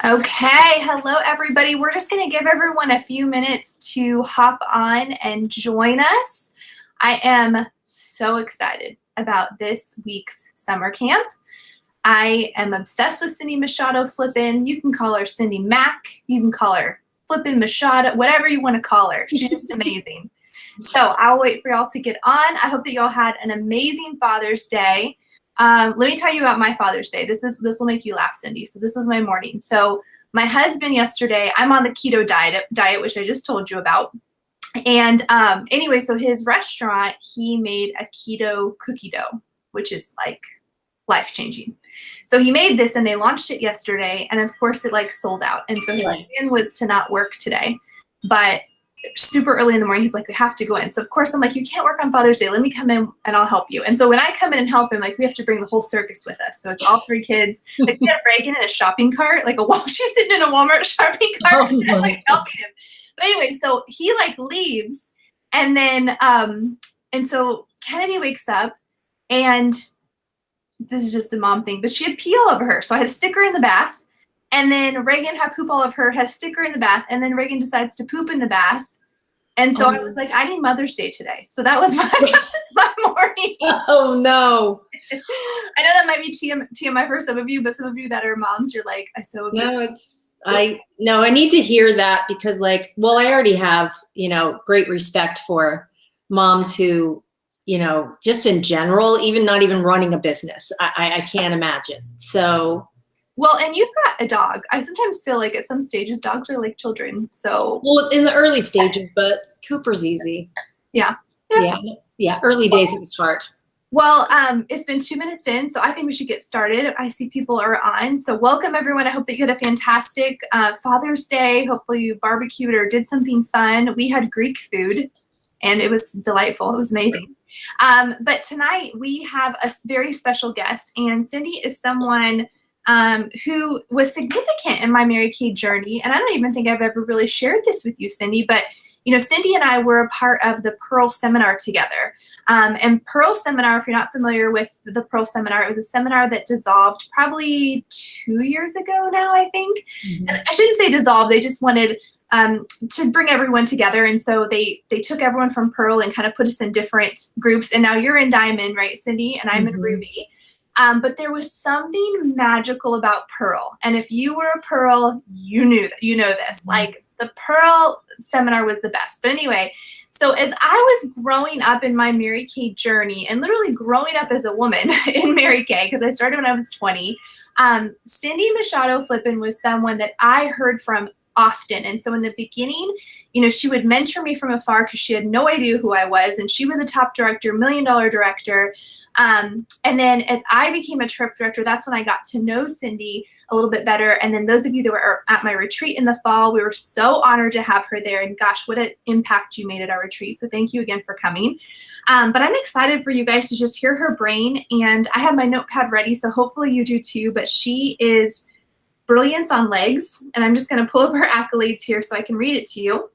Okay, hello everybody. We're just going to give everyone a few minutes to hop on and join us. I am so excited about this week's summer camp. I am obsessed with Cindy Machado Flippin. You can call her Cindy Mac. You can call her Flippin Machado, whatever you want to call her. She's just amazing. So I'll wait for y'all to get on. I hope that y'all had an amazing Father's Day. Let me tell you about my Father's Day. This will make you laugh, Cindy. So this was my morning. So my husband yesterday, I'm on the keto diet, which I just told you about. And anyway, so his restaurant, he made a keto cookie dough, which is like life-changing. So he made this and they launched it yesterday. And of course it like sold out. And so his plan was to not work today, but super early in the morning, he's like, we have to go in. So of course I'm like, you can't work on Father's Day. Let me come in and I'll help you. And so when I come in and help him, like we have to bring the whole circus with us. So it's all three kids. Like we have Reagan in a shopping cart, like she's sitting in a Walmart shopping cart and I'm like helping him. But anyway, so he like leaves and then, and so Kennedy wakes up and this is just a mom thing, but she had pee all over her. So I had to stick her in the bath. And then Reagan had poop all over her, had a sticker in the bath, and then Reagan decides to poop in the bath. And so I was like, I need Mother's Day today. So that was my morning. Oh, no. I know that might be TMI for some of you, but some of you that are moms, you're like, I so agree. No, I need to hear that because I already have, great respect for moms who, just in general, not even running a business. I can't imagine. So. Well, and you've got a dog. I sometimes feel like at some stages, dogs are like children. So. Well, in the early stages, but Cooper's easy. Yeah. Early days it was hard. Well, it's been 2 minutes in, so I think we should get started. I see people are on. So welcome, everyone. I hope that you had a fantastic Father's Day. Hopefully you barbecued or did something fun. We had Greek food, and it was delightful. It was amazing. But tonight we have a very special guest, and Cindy is someone who was significant in my Mary Kay journey. And I don't even think I've ever really shared this with you, Cindy, but Cindy and I were a part of the Pearl Seminar together. And Pearl Seminar, if you're not familiar with the Pearl Seminar, it was a seminar that dissolved probably 2 years ago now, I think. Mm-hmm. And I shouldn't say dissolved, they just wanted to bring everyone together. And so they took everyone from Pearl and kind of put us in different groups. And now you're in Diamond, right, Cindy? And I'm in Ruby. But there was something magical about Pearl. And if you were a Pearl, you know this. Like the Pearl Seminar was the best. But anyway, so as I was growing up in my Mary Kay journey and literally growing up as a woman in Mary Kay, because I started when I was 20, Cindy Machado Flippin was someone that I heard from often. And so in the beginning, she would mentor me from afar because she had no idea who I was. And she was a top director, $1 million director. And then as I became a trip director, that's when I got to know Cindy a little bit better. And then those of you that were at my retreat in the fall, we were so honored to have her there. And gosh, what an impact you made at our retreat. So thank you again for coming. But I'm excited for you guys to just hear her brain. And I have my notepad ready, so hopefully you do too. But she is brilliance on legs. And I'm just going to pull up her accolades here so I can read it to you.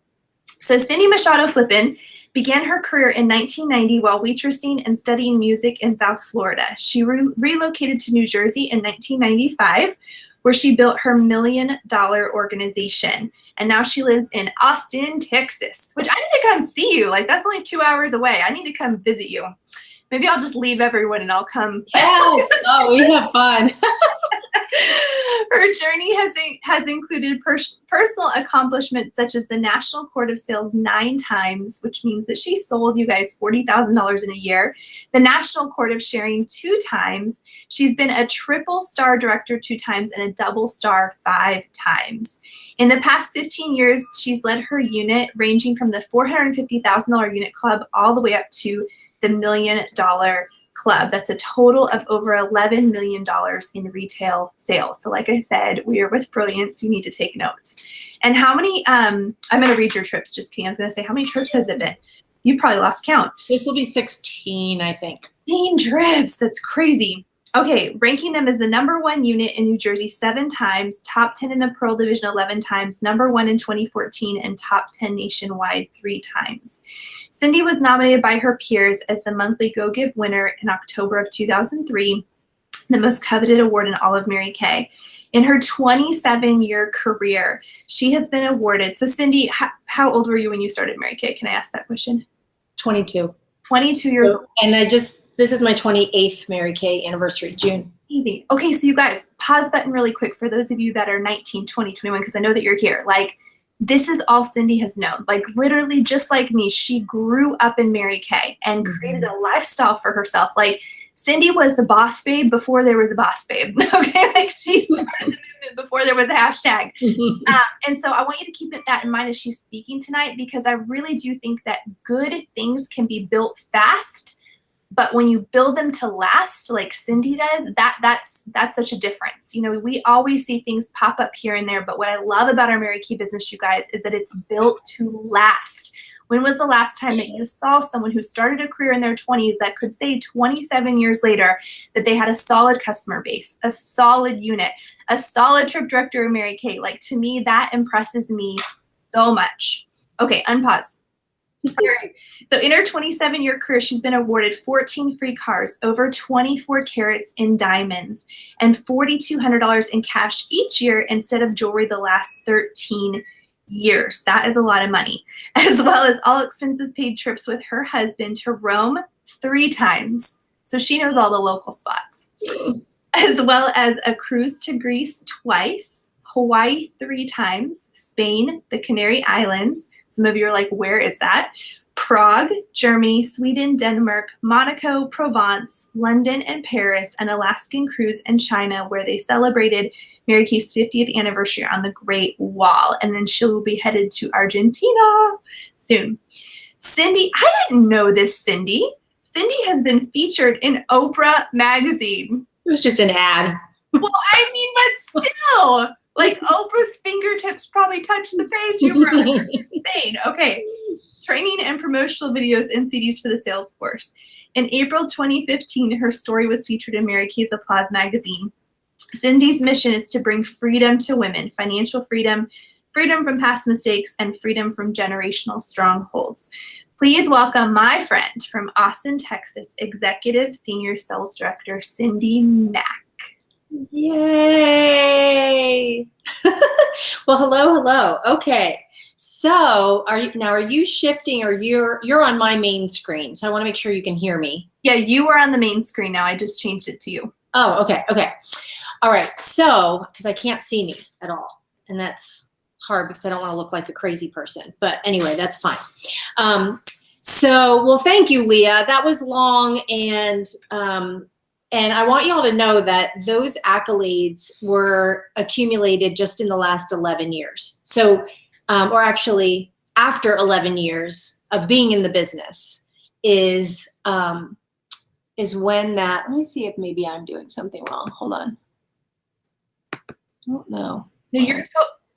So Cindy Machado Flippin began her career in 1990 while waitressing and studying music in South Florida. She relocated to New Jersey in 1995, where she built her $1 million organization. And now she lives in Austin, Texas, which I need to come see you. Like, that's only 2 hours away. I need to come visit you. Maybe I'll just leave everyone and I'll come. Yes. Oh, we have fun. Her journey has included personal accomplishments such as the National Court of Sales 9 times, which means that she sold you guys $40,000 in a year. The National Court of Sharing 2 times. She's been a triple star director 2 times and a double star 5 times. In the past 15 years, she's led her unit ranging from the $450,000 unit club all the way up to the $1 million club. That's a total of over $11 million in retail sales. So like I said, we are with Brilliance. You need to take notes. And how many, I'm going to read your trips, just kidding. I was going to say, how many trips has it been? You've probably lost count. This will be 16, I think. 16 trips. That's crazy. Okay, ranking them as the #1 unit in New Jersey 7 times, top 10 in the Pearl Division 11 times, #1 in 2014, and top 10 nationwide 3 times. Cindy was nominated by her peers as the monthly Go Give winner in October of 2003, the most coveted award in all of Mary Kay. In her 27-year career, she has been awarded. So Cindy, how old were you when you started Mary Kay? Can I ask that question? 22. 22 years old. And this is my 28th Mary Kay anniversary, June. Easy. Okay, so you guys, pause button really quick for those of you that are 19, 20, 21, because I know that you're here. Like, this is all Cindy has known. Like, literally, just like me, she grew up in Mary Kay and created a lifestyle for herself. Like, Cindy was the boss babe before there was a boss babe. Okay, like she started the movement before there was a hashtag. And so I want you to keep that in mind as she's speaking tonight, because I really do think that good things can be built fast, but when you build them to last, like Cindy does, that's such a difference. You know, we always see things pop up here and there, but what I love about our Mary Kay business, you guys, is that it's built to last. When was the last time that you saw someone who started a career in their 20s that could say 27 years later that they had a solid customer base, a solid unit, a solid trip director of Mary Kay? Like, to me, that impresses me so much. Okay, unpause. All right. So in her 27-year career, she's been awarded 14 free cars, over 24 carats in diamonds, and $4,200 in cash each year instead of jewelry the last 13 years. That is a lot of money, as well as all expenses paid trips with her husband to Rome 3 times. So she knows all the local spots, as well as a cruise to Greece twice, Hawaii 3 times, Spain, the Canary Islands. Some of you are like, where is that? Prague, Germany, Sweden, Denmark, Monaco, Provence, London, and Paris, an Alaskan cruise in China where they celebrated Mary Kay's 50th anniversary on the Great Wall. And then she'll be headed to Argentina soon. Cindy, I didn't know this, Cindy. Cindy has been featured in Oprah magazine. It was just an ad. Well, I mean, but still, like, Oprah's fingertips probably touched the page you wrote. Insane. Okay. Training and promotional videos and CDs for the sales force. In April 2015, her story was featured in Mary Kay's Applause magazine. Cindy's mission is to bring freedom to women, financial freedom, freedom from past mistakes, and freedom from generational strongholds. Please welcome my friend from Austin, Texas, Executive Senior Sales Director, Cindy Mack. Yay! Well, hello. Okay. So are you shifting, or you're on my main screen? So I want to make sure you can hear me. Yeah, you are on the main screen now. I just changed it to you. Oh, okay. All right. So, because I can't see me at all, and that's hard because I don't want to look like a crazy person. But anyway, that's fine. Well, thank you, Leah. That was long, and I want y'all to know that those accolades were accumulated just in the last 11 years. So, or actually after 11 years of being in the business is when that, let me see if maybe I'm doing something wrong. Hold on. Oh, no. No,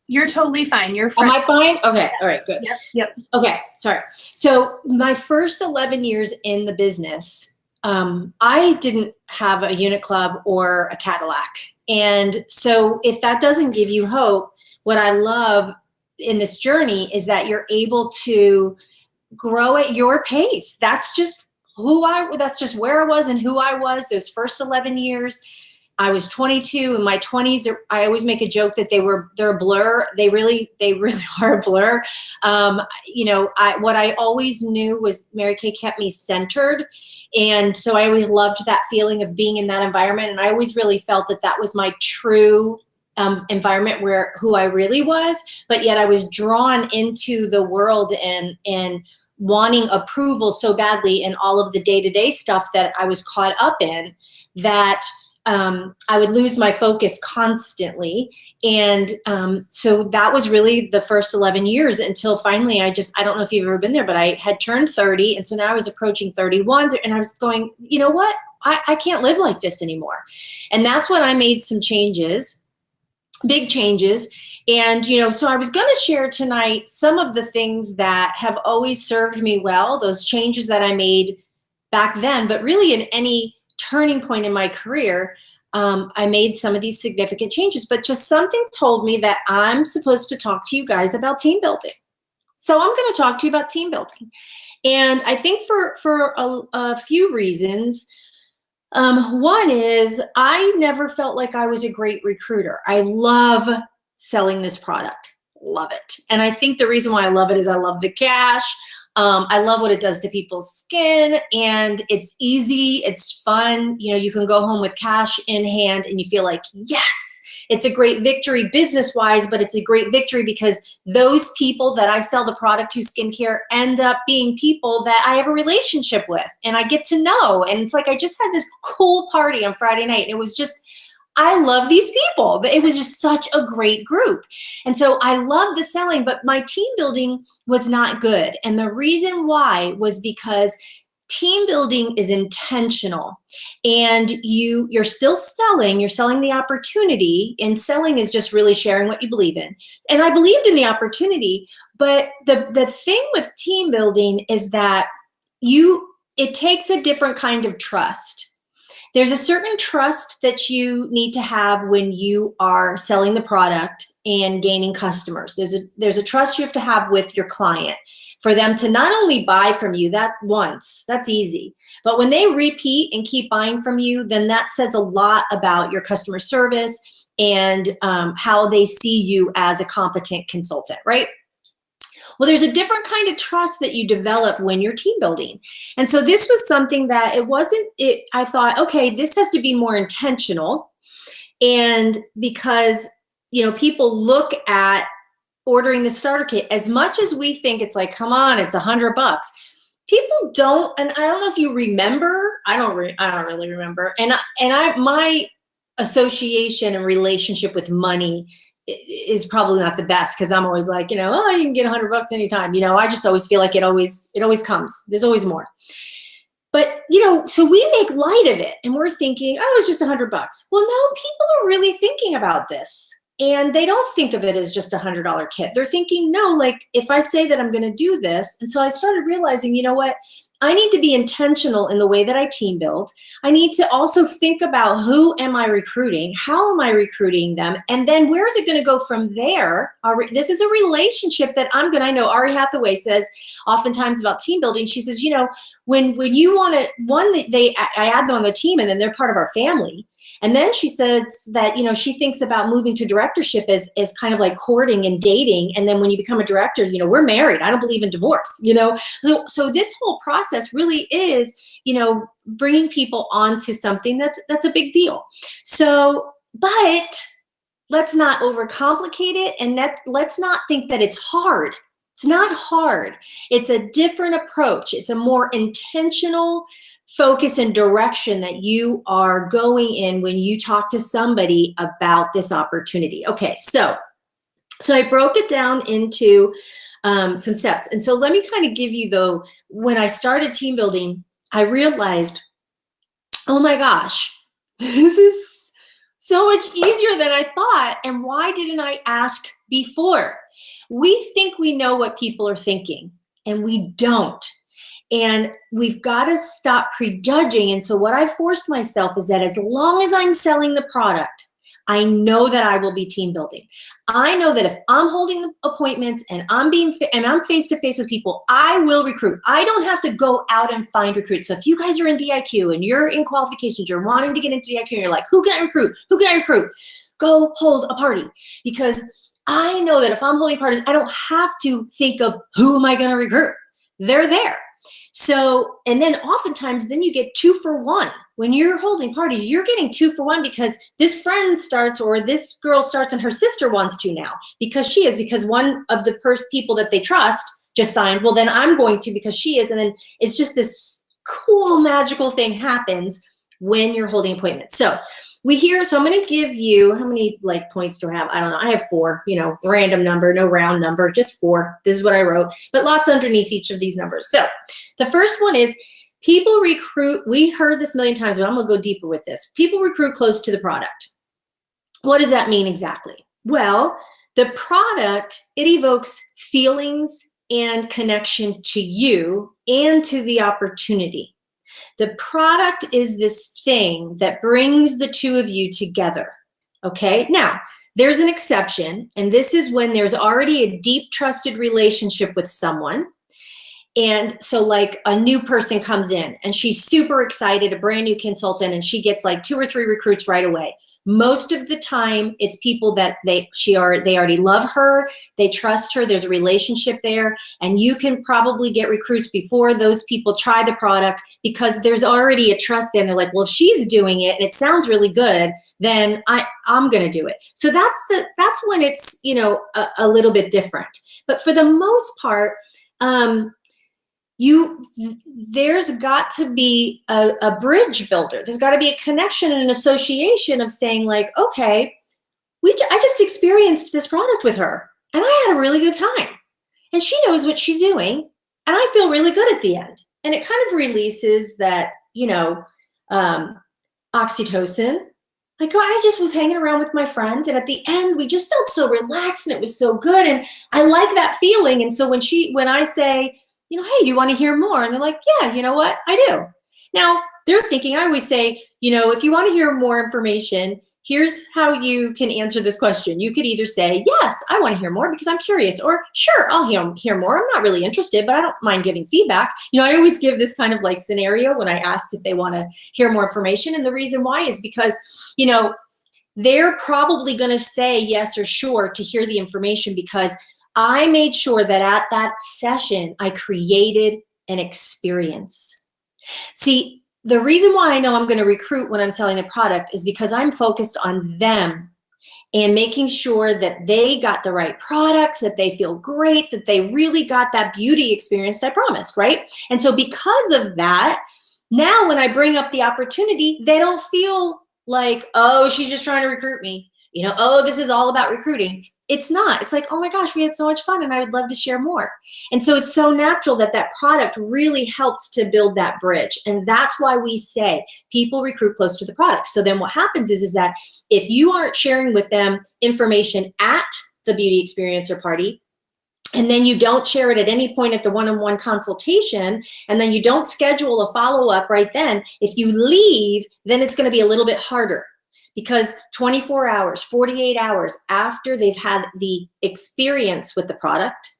you're totally fine. You're fine. Am I fine? Okay. All right, good. Yep. Okay. Sorry. So my first 11 years in the business, I didn't have a unit club or a Cadillac. And so if that doesn't give you hope, what I love in this journey is that you're able to grow at your pace. That's just that's just where I was and who I was those first 11 years. I was 22. In my 20s, I always make a joke that they're a blur. They really are a blur. What I always knew was Mary Kay kept me centered. And so I always loved that feeling of being in that environment. And I always really felt that that was my true environment, where who I really was, but yet I was drawn into the world and wanting approval so badly in all of the day-to-day stuff that I was caught up in, that I would lose my focus constantly. And so that was really the first 11 years until finally I don't know if you've ever been there, but I had turned 30. And so now I was approaching 31 and I was going, you know what? I can't live like this anymore. And that's when I made some changes, big changes. And, so I was going to share tonight some of the things that have always served me well, those changes that I made back then, but really in any turning point in my career, I made some of these significant changes, but just something told me that I'm supposed to talk to you guys about team building. So I'm going to talk to you about team building. And I think for a few reasons, One is I never felt like I was a great recruiter. I love selling this product. Love it. And I think the reason why I love it is I love the cash. I love what it does to people's skin, and it's easy. It's fun. You know, you can go home with cash in hand and you feel like, yes, it's a great victory business wise, but it's a great victory because those people that I sell the product to, skincare, end up being people that I have a relationship with and I get to know. And it's like, I just had this cool party on Friday night. And it was just, I love these people. It was just such a great group. And so I loved the selling, but my team building was not good. And the reason why was because team building is intentional, and you're still selling, you're selling the opportunity, and selling is just really sharing what you believe in. And I believed in the opportunity, but the thing with team building is that it takes a different kind of trust. There's a certain trust that you need to have when you are selling the product and gaining customers. There's a trust you have to have with your client for them to not only buy from you that once, that's easy, but when they repeat and keep buying from you, then that says a lot about your customer service and how they see you as a competent consultant, right? Well, there's a different kind of trust that you develop when you're team building. And so this was something that I thought, okay, this has to be more intentional. And because, people look at ordering the starter kit, as much as we think it's like, come on, it's $100. People don't, and I don't know if you remember, I don't really remember. My association and relationship with money is probably not the best, because I'm always like, you can get $100 anytime. I just always feel like it always comes. There's always more. But, so we make light of it and we're thinking, oh, it's just $100. Well, no, people are really thinking about this, and they don't think of it as just a $100 kit. They're thinking, no, like if I say that I'm going to do this. And so I started realizing, you know what? I need to be intentional in the way that I team build. I need to also think about, who am I recruiting? How am I recruiting them? And then where is it going to go from there? This is a relationship that I know Ari Hathaway says oftentimes about team building. She says, when you want to, I add them on the team and then they're part of our family. And then she says that, she thinks about moving to directorship as kind of like courting and dating. And then when you become a director, we're married. I don't believe in divorce, So this whole process really is, bringing people onto something that's a big deal. So, but let's not overcomplicate it. And let's not think that it's hard. It's not hard. It's a different approach. It's a more intentional focus and direction that you are going in when you talk to somebody about this opportunity. Okay, so I broke it down into some steps. And so let me kind of give you when I started team building, I realized, oh my gosh, this is so much easier than I thought. And why didn't I ask before? We think we know what people are thinking, and we don't. And we've got to stop prejudging. And so what I forced myself is that as long as I'm selling the product, I know that I will be team building. I know that if I'm holding the appointments and I'm face to face with people, I will recruit. I don't have to go out and find recruits. So if you guys are in DIQ and you're in qualifications, you're wanting to get into DIQ and you're like, who can I recruit? Who can I recruit? Go hold a party, because I know that if I'm holding parties, I don't have to think of who am I going to recruit. They're there. So, and then oftentimes then you get 2 for 1. When you're holding parties, you're getting 2 for 1 because this friend starts, or this girl starts and her sister wants to now because one of the people that they trust just signed. Well, then I'm going to because she is. And then it's just this cool magical thing happens when you're holding appointments. So so I'm going to give you, how many points do I have? I don't know. I have 4, random number, no round number, just 4. This is what I wrote, but lots underneath each of these numbers. So the first one is people recruit. We've heard this a million times, but I'm going to go deeper with this. People recruit close to the product. What does that mean exactly? Well, the product, it evokes feelings and connection to you and to the opportunity. The product is this thing that brings the two of you together, okay? Now, there's an exception, and this is when there's already a deep, trusted relationship with someone, And so like a new person comes in and she's super excited, a brand new consultant, and she gets like 2 or 3 recruits right away. Most of the time it's people that they already love her, they trust her, there's a relationship there, and you can probably get recruits before those people try the product because there's already a trust there. And they're like, well, if she's doing it and it sounds really good, then I'm going to do it. So that's when it's, you know, a little bit different. But for the most part, there's got to be a bridge builder. There's got to be a connection and an association of saying like, okay, I just experienced this product with her and I had a really good time and she knows what she's doing and I feel really good at the end. And it kind of releases that, you know, oxytocin. Like, oh, I just was hanging around with my friends and at the end we just felt so relaxed and it was so good. And I like that feeling. And so when I say, you know, hey, do you want to hear more? And they're like, yeah, you know what? I do. Now they're thinking, I always say, you know, if you want to hear more information, here's how you can answer this question. You could either say, yes, I want to hear more because I'm curious, or sure, I'll hear more. I'm not really interested, but I don't mind giving feedback. You know, I always give this kind of like scenario when I ask if they want to hear more information. And the reason why is because, you know, they're probably going to say yes or sure to hear the information because I made sure that at that session, I created an experience. See, the reason why I know I'm going to recruit when I'm selling the product is because I'm focused on them and making sure that they got the right products, that they feel great, that they really got that beauty experience I promised, right? And so because of that, now when I bring up the opportunity, they don't feel like, oh, she's just trying to recruit me. You know, oh, this is all about recruiting. It's not. It's like, oh my gosh, we had so much fun and I would love to share more. And so it's so natural that that product really helps to build that bridge. And that's why we say people recruit close to the product. So then what happens is that if you aren't sharing with them information at the beauty experience or party, and then you don't share it at any point at the one-on-one consultation, and then you don't schedule a follow-up right then, if you leave, then it's going to be a little bit harder. Because 24 hours, 48 hours after they've had the experience with the product,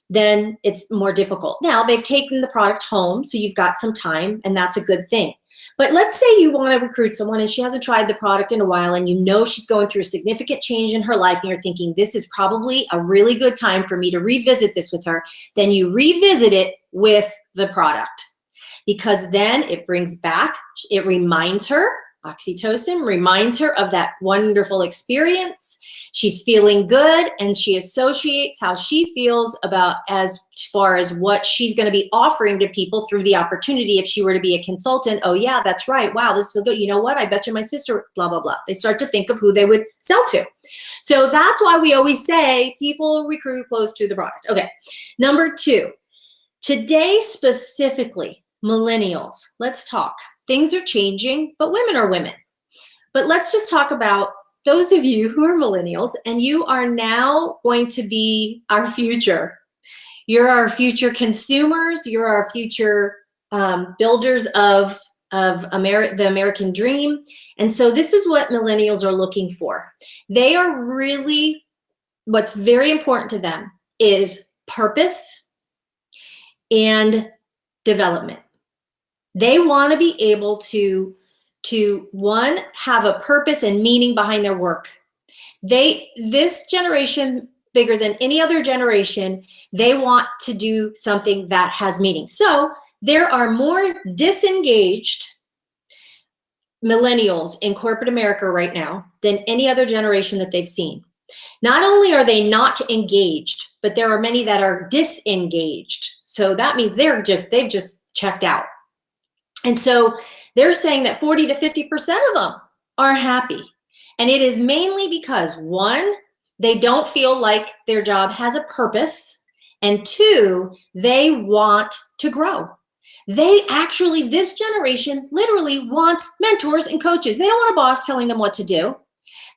then it's more difficult. Now they've taken the product home, so you've got some time and that's a good thing. But let's say you want to recruit someone and she hasn't tried the product in a while and you know she's going through a significant change in her life and you're thinking this is probably a really good time for me to revisit this with her. Then you revisit it with the product because then it brings back, it reminds her, oxytocin reminds her of that wonderful experience. She's feeling good and she associates how she feels about as far as what she's going to be offering to people through the opportunity. If she were to be a consultant, oh yeah, that's right. Wow, this feels good. You know what? I bet you my sister, blah, blah, blah. They start to think of who they would sell to. So that's why we always say people recruit close to the product. Okay. Number 2, today specifically, millennials, let's talk. Things are changing, but women are women. But let's just talk about those of you who are millennials and you are now going to be our future. You're our future consumers. You're our future builders of the American dream. And so this is what millennials are looking for. They are really, what's very important to them is purpose and development. They want to be able to one, have a purpose and meaning behind their work. This generation, bigger than any other generation, they want to do something that has meaning. So there are more disengaged millennials in corporate America right now than any other generation that they've seen. Not only are they not engaged, but there are many that are disengaged. So that means they've just checked out. And so they're saying that 40 to 50% of them are happy. And it is mainly because 1, they don't feel like their job has a purpose. And 2, they want to grow. They actually, this generation literally wants mentors and coaches. They don't want a boss telling them what to do.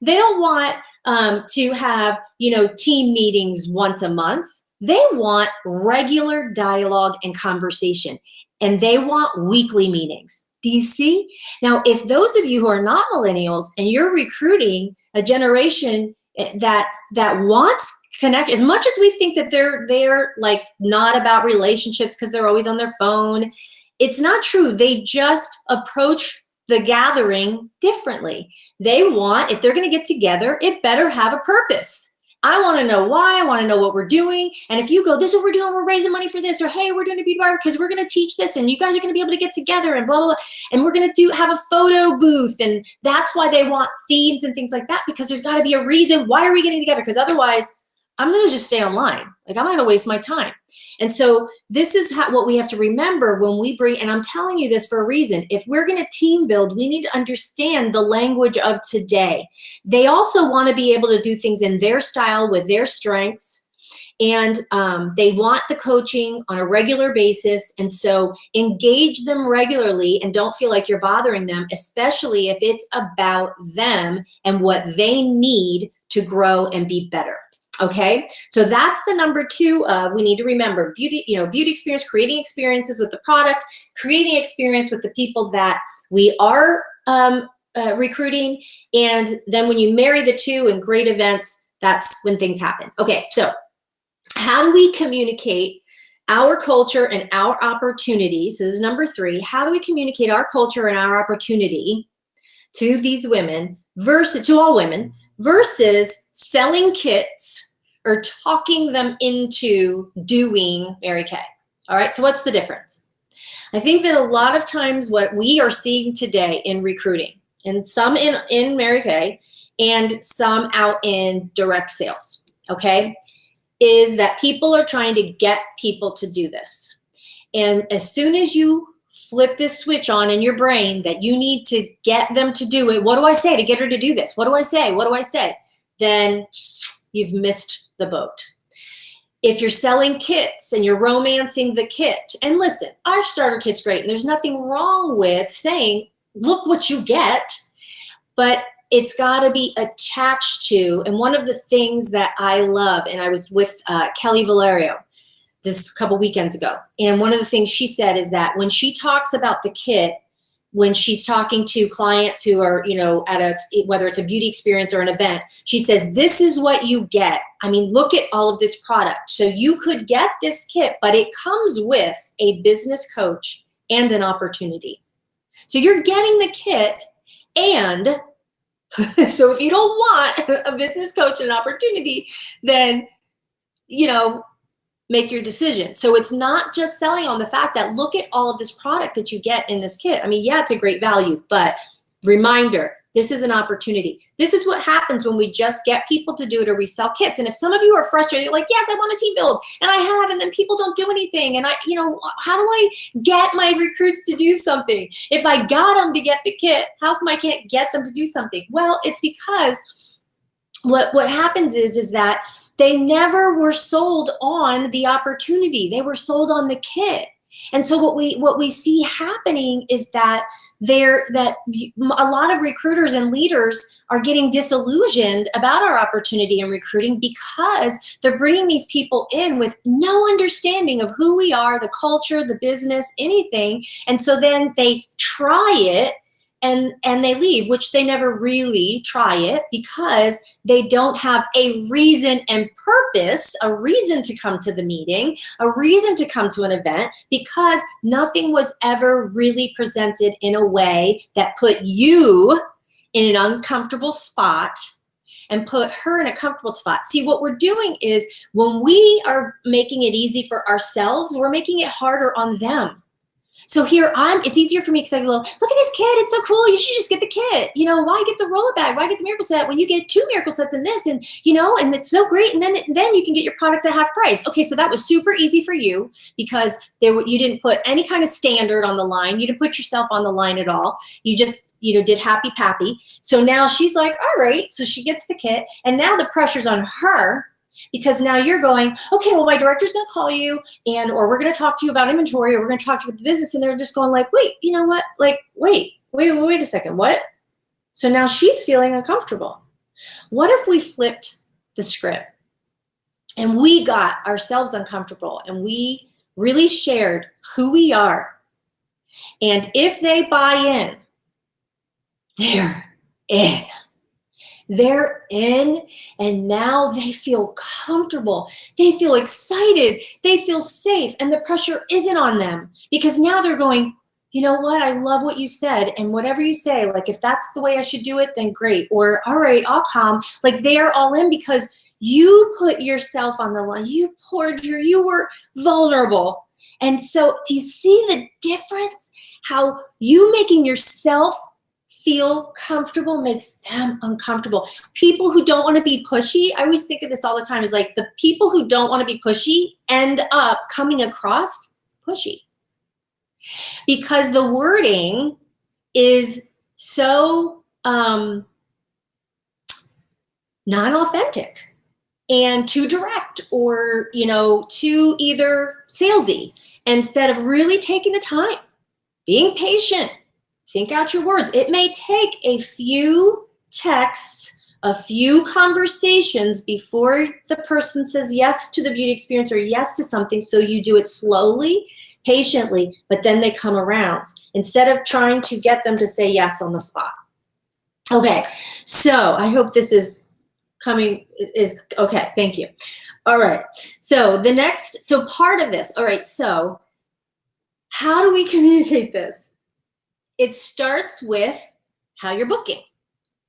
They don't want to have, team meetings once a month. They want regular dialogue and conversation. And they want weekly meetings. Do you see? Now, if those of you who are not millennials and you're recruiting a generation that wants connect. As much as we think that they're like not about relationships because they're always on their phone, it's not true. They just approach the gathering differently. They want, if they're going to get together, it better have a purpose. I want to know why. I want to know what we're doing. And if you go, this is what we're doing, we're raising money for this, or hey, we're doing a beauty bar because we're going to teach this, and you guys are going to be able to get together and blah, blah, blah. And we're going to have a photo booth. And that's why they want themes and things like that, because there's got to be a reason. Why are we getting together? Because otherwise, I'm going to just stay online. Like, I'm not going to waste my time. And so this is what we have to remember when we bring, and I'm telling you this for a reason. If we're going to team build, we need to understand the language of today. They also want to be able to do things in their style with their strengths. And they want the coaching on a regular basis. And so engage them regularly and don't feel like you're bothering them, especially if it's about them and what they need to grow and be better. Okay, so that's the number 2 of we need to remember beauty, beauty experience, creating experiences with the product, creating experience with the people that we are recruiting. And then when you marry the two in great events, that's when things happen. Okay, so how do we communicate our culture and our opportunities? So this is number 3. How do we communicate our culture and our opportunity to these women versus to all women versus selling kits or talking them into doing Mary Kay? All right, so what's the difference? I think that a lot of times what we are seeing today in recruiting, and some in Mary Kay and some out in direct sales, okay, is that people are trying to get people to do this. And as soon as you flip this switch on in your brain that you need to get them to do it, what do I say to get her to do this? What do I say? What do I say? Then you've missed the boat. If you're selling kits and you're romancing the kit, and listen, our starter kit's great, and there's nothing wrong with saying, look what you get, but it's got to be attached to, and one of the things that I love, and I was with Kelly Valerio this couple weekends ago, and one of the things she said is that when she talks about the kit, when she's talking to clients who are, at whether it's a beauty experience or an event, she says, this is what you get. I mean, look at all of this product. So you could get this kit, but it comes with a business coach and an opportunity. So you're getting the kit, and so if you don't want a business coach and an opportunity, then, make your decision. So it's not just selling on the fact that look at all of this product that you get in this kit. I mean, yeah, it's a great value, but reminder, this is an opportunity. This is what happens when we just get people to do it or we sell kits. And if some of you are frustrated, you're like, yes, I want a team build, and I have, and then people don't do anything. And how do I get my recruits to do something? If I got them to get the kit, how come I can't get them to do something? Well, it's because what happens is that they never were sold on the opportunity. They were sold on the kit. And so what we see happening is that a lot of recruiters and leaders are getting disillusioned about our opportunity in recruiting because they're bringing these people in with no understanding of who we are, the culture, the business, anything. And so then they try it and they leave, which they never really try it because they don't have a reason and purpose, a reason to come to the meeting, a reason to come to an event, because nothing was ever really presented in a way that put you in an uncomfortable spot and put her in a comfortable spot. See, what we're doing is when we are making it easy for ourselves, we're making it harder on them. So here it's easier for me because I go, look at this kit, it's so cool, you should just get the kit. Why get the roller bag? Why get the miracle set when you get 2 miracle sets in this? And, and it's so great. And then you can get your products at half price. Okay, so that was super easy for you because you didn't put any kind of standard on the line. You didn't put yourself on the line at all. You just, did happy pappy. So now she's like, all right, so she gets the kit. And now the pressure's on her. Because now you're going, okay, well, my director's going to call you or we're going to talk to you about inventory or we're going to talk to you about the business. And they're just going like, wait, you know what? Like, wait a second. What? So now she's feeling uncomfortable. What if we flipped the script and we got ourselves uncomfortable and we really shared who we are? And if they buy in, they're in. They're in, and now they feel comfortable. They feel excited. They feel safe, and the pressure isn't on them because now they're going, you know what? I love what you said, and whatever you say, like if that's the way I should do it, then great. Or all right, I'll come. Like they are all in because you put yourself on the line. You were vulnerable. And so do you see the difference? How you making yourself feel comfortable makes them uncomfortable. People who don't want to be pushy, I always think of this all the time, is like the people who don't want to be pushy end up coming across pushy because the wording is so non-authentic and too direct or, too either salesy instead of really taking the time, being patient, think out your words. It may take a few texts, a few conversations before the person says yes to the beauty experience or yes to something. So you do it slowly, patiently, but then they come around instead of trying to get them to say yes on the spot. Okay, so I hope this is okay, thank you. All right, so part of this, all right, so how do we communicate this? It starts with how you're booking.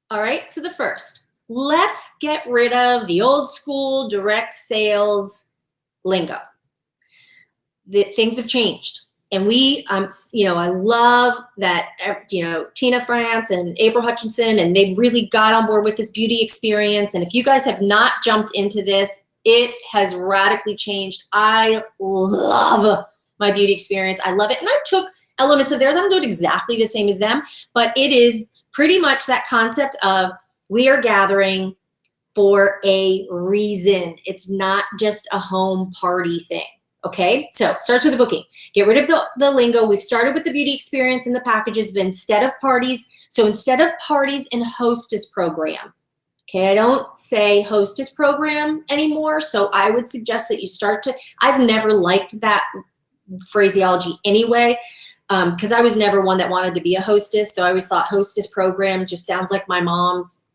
All right, so the first, let's get rid of the old school direct sales lingo. Things have changed. And I love that, Tina France and April Hutchinson, and they really got on board with this beauty experience. And if you guys have not jumped into this, it has radically changed. I love my beauty experience. I love it. And I took elements of theirs. I'm doing exactly the same as them, but it is pretty much that concept of we are gathering for a reason. It's not just a home party thing. Okay, so it starts with the booking. Get rid of the lingo. We've started with the beauty experience and the packages, but instead of parties and hostess program. Okay, I don't say hostess program anymore, so I would suggest that you I've never liked that phraseology anyway, because I was never one that wanted to be a hostess, so I always thought hostess program just sounds like my mom's,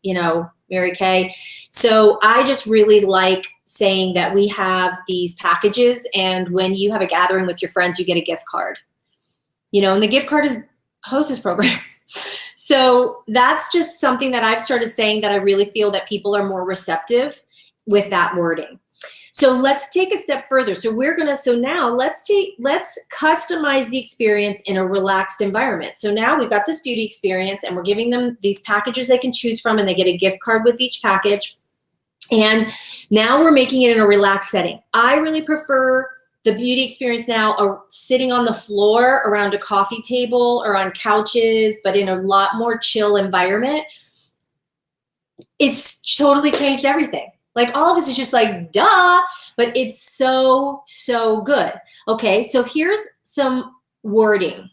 Mary Kay. So I just really like saying that we have these packages, and when you have a gathering with your friends, you get a gift card. And the gift card is hostess program. So that's just something that I've started saying that I really feel that people are more receptive with that wording. So let's take a step further. So now let's customize the experience in a relaxed environment. So now we've got this beauty experience and we're giving them these packages they can choose from, and they get a gift card with each package. And now we're making it in a relaxed setting. I really prefer the beauty experience now sitting on the floor around a coffee table or on couches, but in a lot more chill environment. It's totally changed everything. Like all of this is just like, duh, but it's so, so good. Okay, so here's some wording.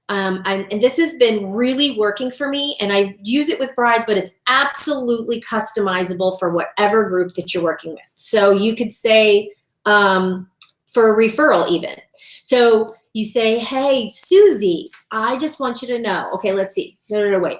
And this has been really working for me, and I use it with brides, but it's absolutely customizable for whatever group that you're working with. So you could say for a referral even. So you say, hey, Susie, I just want you to know. Okay, let's see. No, wait.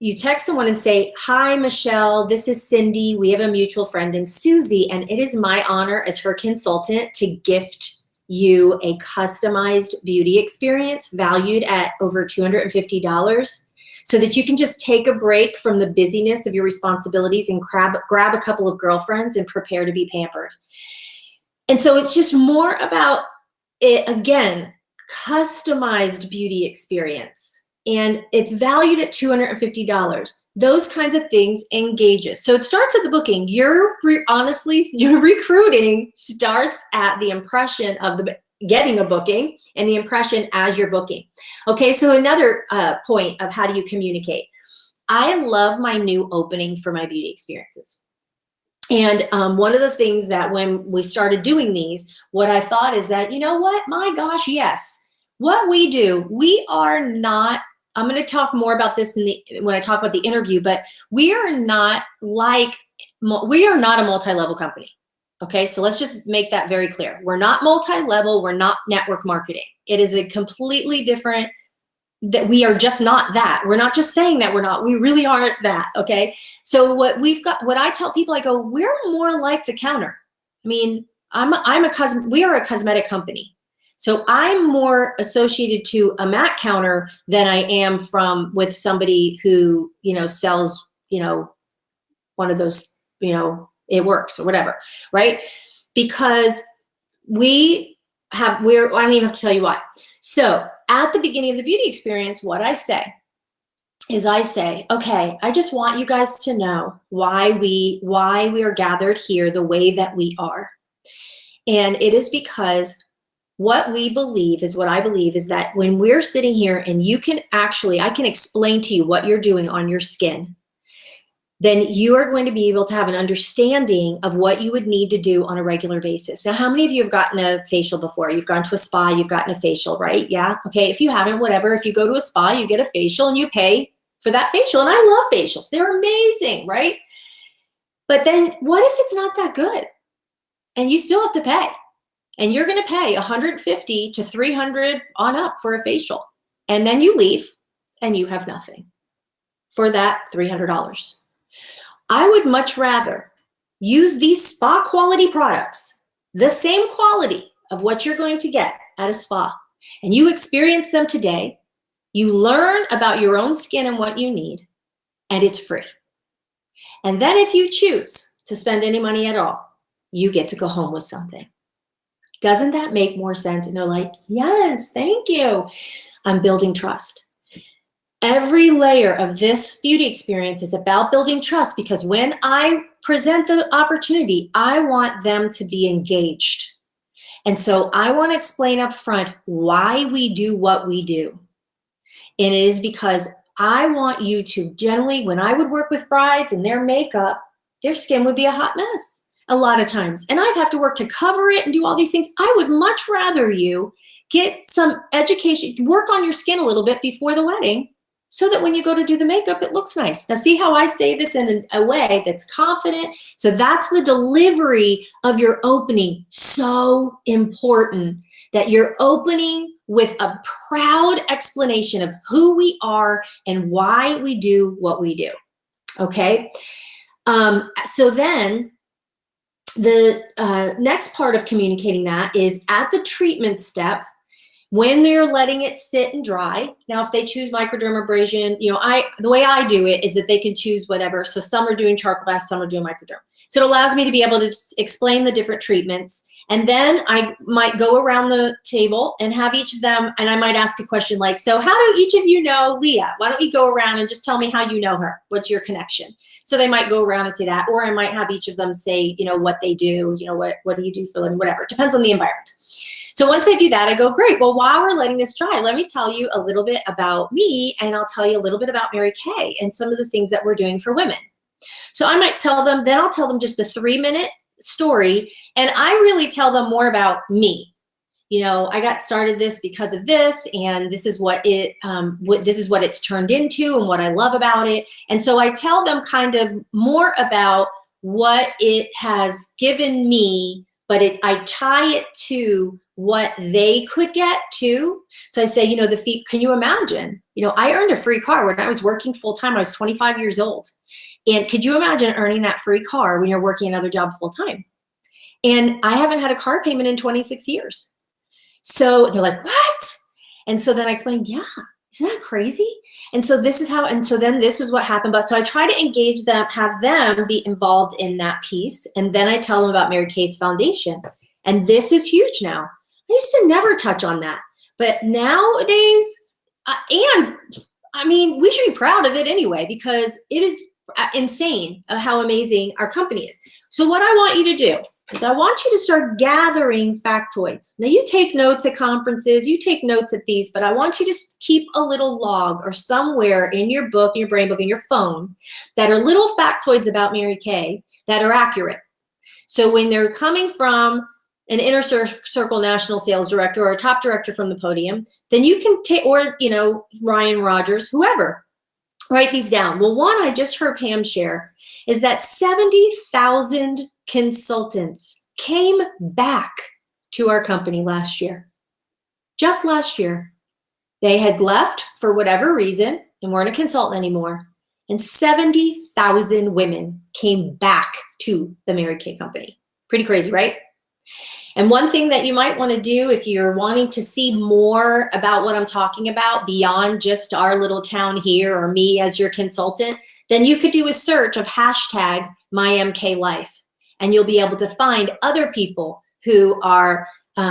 You text someone and say, hi, Michelle, this is Cindy. We have a mutual friend in Susie, and it is my honor as her consultant to gift you a customized beauty experience valued at over $250 so that you can just take a break from the busyness of your responsibilities and grab a couple of girlfriends and prepare to be pampered. And so it's just more about it, again, customized beauty experience. And it's valued at $250. Those kinds of things engages. So it starts at the booking. Your recruiting starts at the impression of getting a booking and the impression as you're booking. Okay, so another point of how do you communicate. I love my new opening for my beauty experiences. And one of the things that when we started doing these, what I thought is that, you know what, my gosh, yes. What we do, we are not, I'm going to talk more about this when I talk about the interview, but we are not a multi-level company. Okay, so let's just make that very clear. We're not multi-level, we're not network marketing. It is a completely different that we are just not that. We're not just saying that we're not. We really aren't that, okay? So what I tell people, I go, we're more like the counter. I mean, we are a cosmetic company. So I'm more associated to a mat counter than I am with somebody who, sells, one of those, it works or whatever, right? Because I don't even have to tell you why. So at the beginning of the beauty experience, what I say is okay, I just want you guys to know why we are gathered here the way that we are. And it is because what I believe is that when we're sitting here and I can explain to you what you're doing on your skin, then you are going to be able to have an understanding of what you would need to do on a regular basis. Now, how many of you have gotten a facial before? You've gone to a spa, you've gotten a facial, right? Yeah. Okay. If you haven't, whatever. If you go to a spa, you get a facial and you pay for that facial. And I love facials. They're amazing, right? But then what if it's not that good? And you still have to pay. And you're going to pay $150 to $300 on up for a facial. And then you leave and you have nothing for that $300. I would much rather use these spa quality products, the same quality of what you're going to get at a spa, and you experience them today. You learn about your own skin and what you need, and it's free. And then if you choose to spend any money at all, you get to go home with something. Doesn't that make more sense? And they're like, yes, thank you. I'm building trust. Every layer of this beauty experience is about building trust, because when I present the opportunity, I want them to be engaged. And so I want to explain up front why we do what we do. And it is because I want you to generally, when I would work with brides and their makeup, their skin would be a hot mess a lot of times. And I'd have to work to cover it and do all these things. I would much rather you get some education, work on your skin a little bit before the wedding, so that when you go to do the makeup, it looks nice. Now, see how I say this in a way that's confident? So that's the delivery of your opening. So important that you're opening with a proud explanation of who we are and why we do what we do. Okay? So then the next part of communicating that is at the treatment step, when they're letting it sit and dry. Now, if they choose microdermabrasion, the way I do it is that they can choose whatever. So some are doing charcoal bath, some are doing microderm. So it allows me to be able to explain the different treatments. And then I might go around the table and have each of them, and I might ask a question like, so how do each of you know Leah? Why don't we go around and just tell me how you know her? What's your connection? So they might go around and say that, or I might have each of them say, what they do, what do you do for a living, whatever. It depends on the environment. So once they do that, I go, great. Well, while we're letting this dry, let me tell you a little bit about me, and I'll tell you a little bit about Mary Kay and some of the things that we're doing for women. So I might tell them, then I'll tell them just a 3-minute story, and I really tell them more about me. I got started this because of this, and this is what it's turned into and what I love about it. And so I tell them kind of more about what it has given me, but I tie it to what they could get too. So I say, the fee, can you imagine? I earned a free car when I was working full time. I was 25 years old. And could you imagine earning that free car when you're working another job full time? And I haven't had a car payment in 26 years. So they're like, what? And so then I explained, yeah, isn't that crazy? And so this is how, and so then this is what happened. But so I try to engage them, have them be involved in that piece. And then I tell them about Mary Kay's Foundation. And this is huge now. I used to never touch on that. But nowadays, we should be proud of it anyway, because it is insane how amazing our company is. So what I want you to do is I want you to start gathering factoids. Now, you take notes at conferences, you take notes at these, but I want you to keep a little log or somewhere in your book, in your brain book, in your phone, that are little factoids about Mary Kay that are accurate. So when they're coming from an inner circle national sales director or a top director from the podium, then you can take, or, Ryan Rogers, whoever, write these down. Well, one I just heard Pam share is that 70,000 consultants came back to our company last year. Just last year. They had left for whatever reason and weren't a consultant anymore. And 70,000 women came back to the Mary Kay Company. Pretty crazy, right? And one thing that you might want to do if you're wanting to see more about what I'm talking about beyond just our little town here or me as your consultant, then you could do a search of hashtag MyMKLife, and you'll be able to find other people who are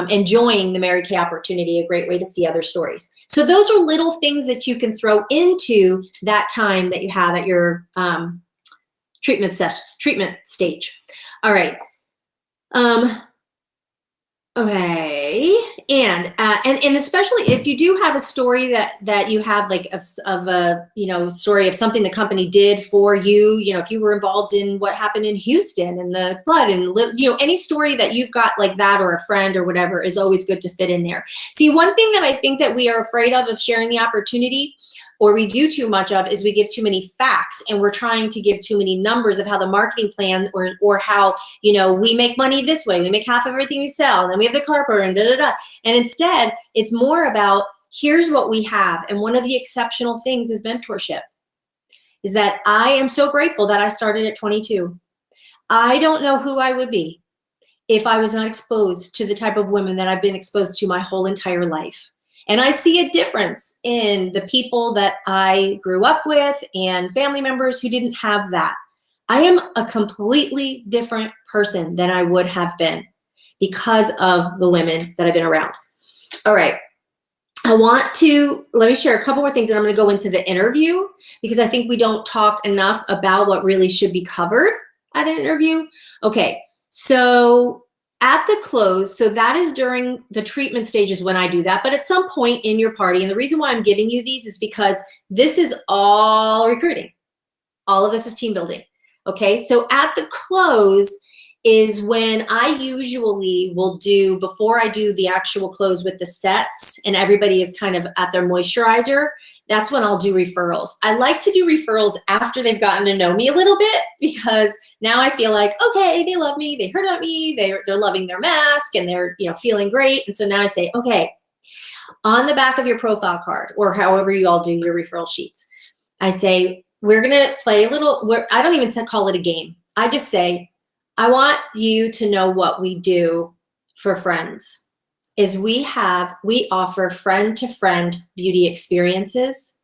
enjoying the Mary Kay opportunity, a great way to see other stories. So those are little things that you can throw into that time that you have at your treatment stage. All right. Okay, and especially if you do have a story that you have like of a story of something the company did for you, if you were involved in what happened in Houston and the flood and any story that you've got like that, or a friend or whatever, is always good to fit in there. See, one thing that I think that we are afraid of sharing the opportunity, or we do too much of, is we give too many facts, and we're trying to give too many numbers of how the marketing plan or how, we make money this way, we make half of everything we sell, and then we have the carper and da-da-da. And instead, it's more about, here's what we have. And one of the exceptional things is mentorship, is that I am so grateful that I started at 22. I don't know who I would be if I was not exposed to the type of women that I've been exposed to my whole entire life. And I see a difference in the people that I grew up with and family members who didn't have that. I am a completely different person than I would have been because of the women that I've been around. All right. Let me share a couple more things, and I'm going to go into the interview, because I think we don't talk enough about what really should be covered at an interview. Okay. So at the close, so that is during the treatment stages when I do that, but at some point in your party, and the reason why I'm giving you these is because this is all recruiting. All of this is team building, okay? So at the close is when I usually will do, before I do the actual close with the sets and everybody is kind of at their moisturizer, that's when I'll do referrals. I like to do referrals after they've gotten to know me a little bit, because now I feel like, okay, they love me, they heard about me, they're loving their mask, and they're feeling great. And so now I say, okay, on the back of your profile card, or however you all do your referral sheets, I say, we're gonna play a little, I don't even call it a game. I just say, I want you to know what we do for friends. Is we offer friend-to-friend beauty experiences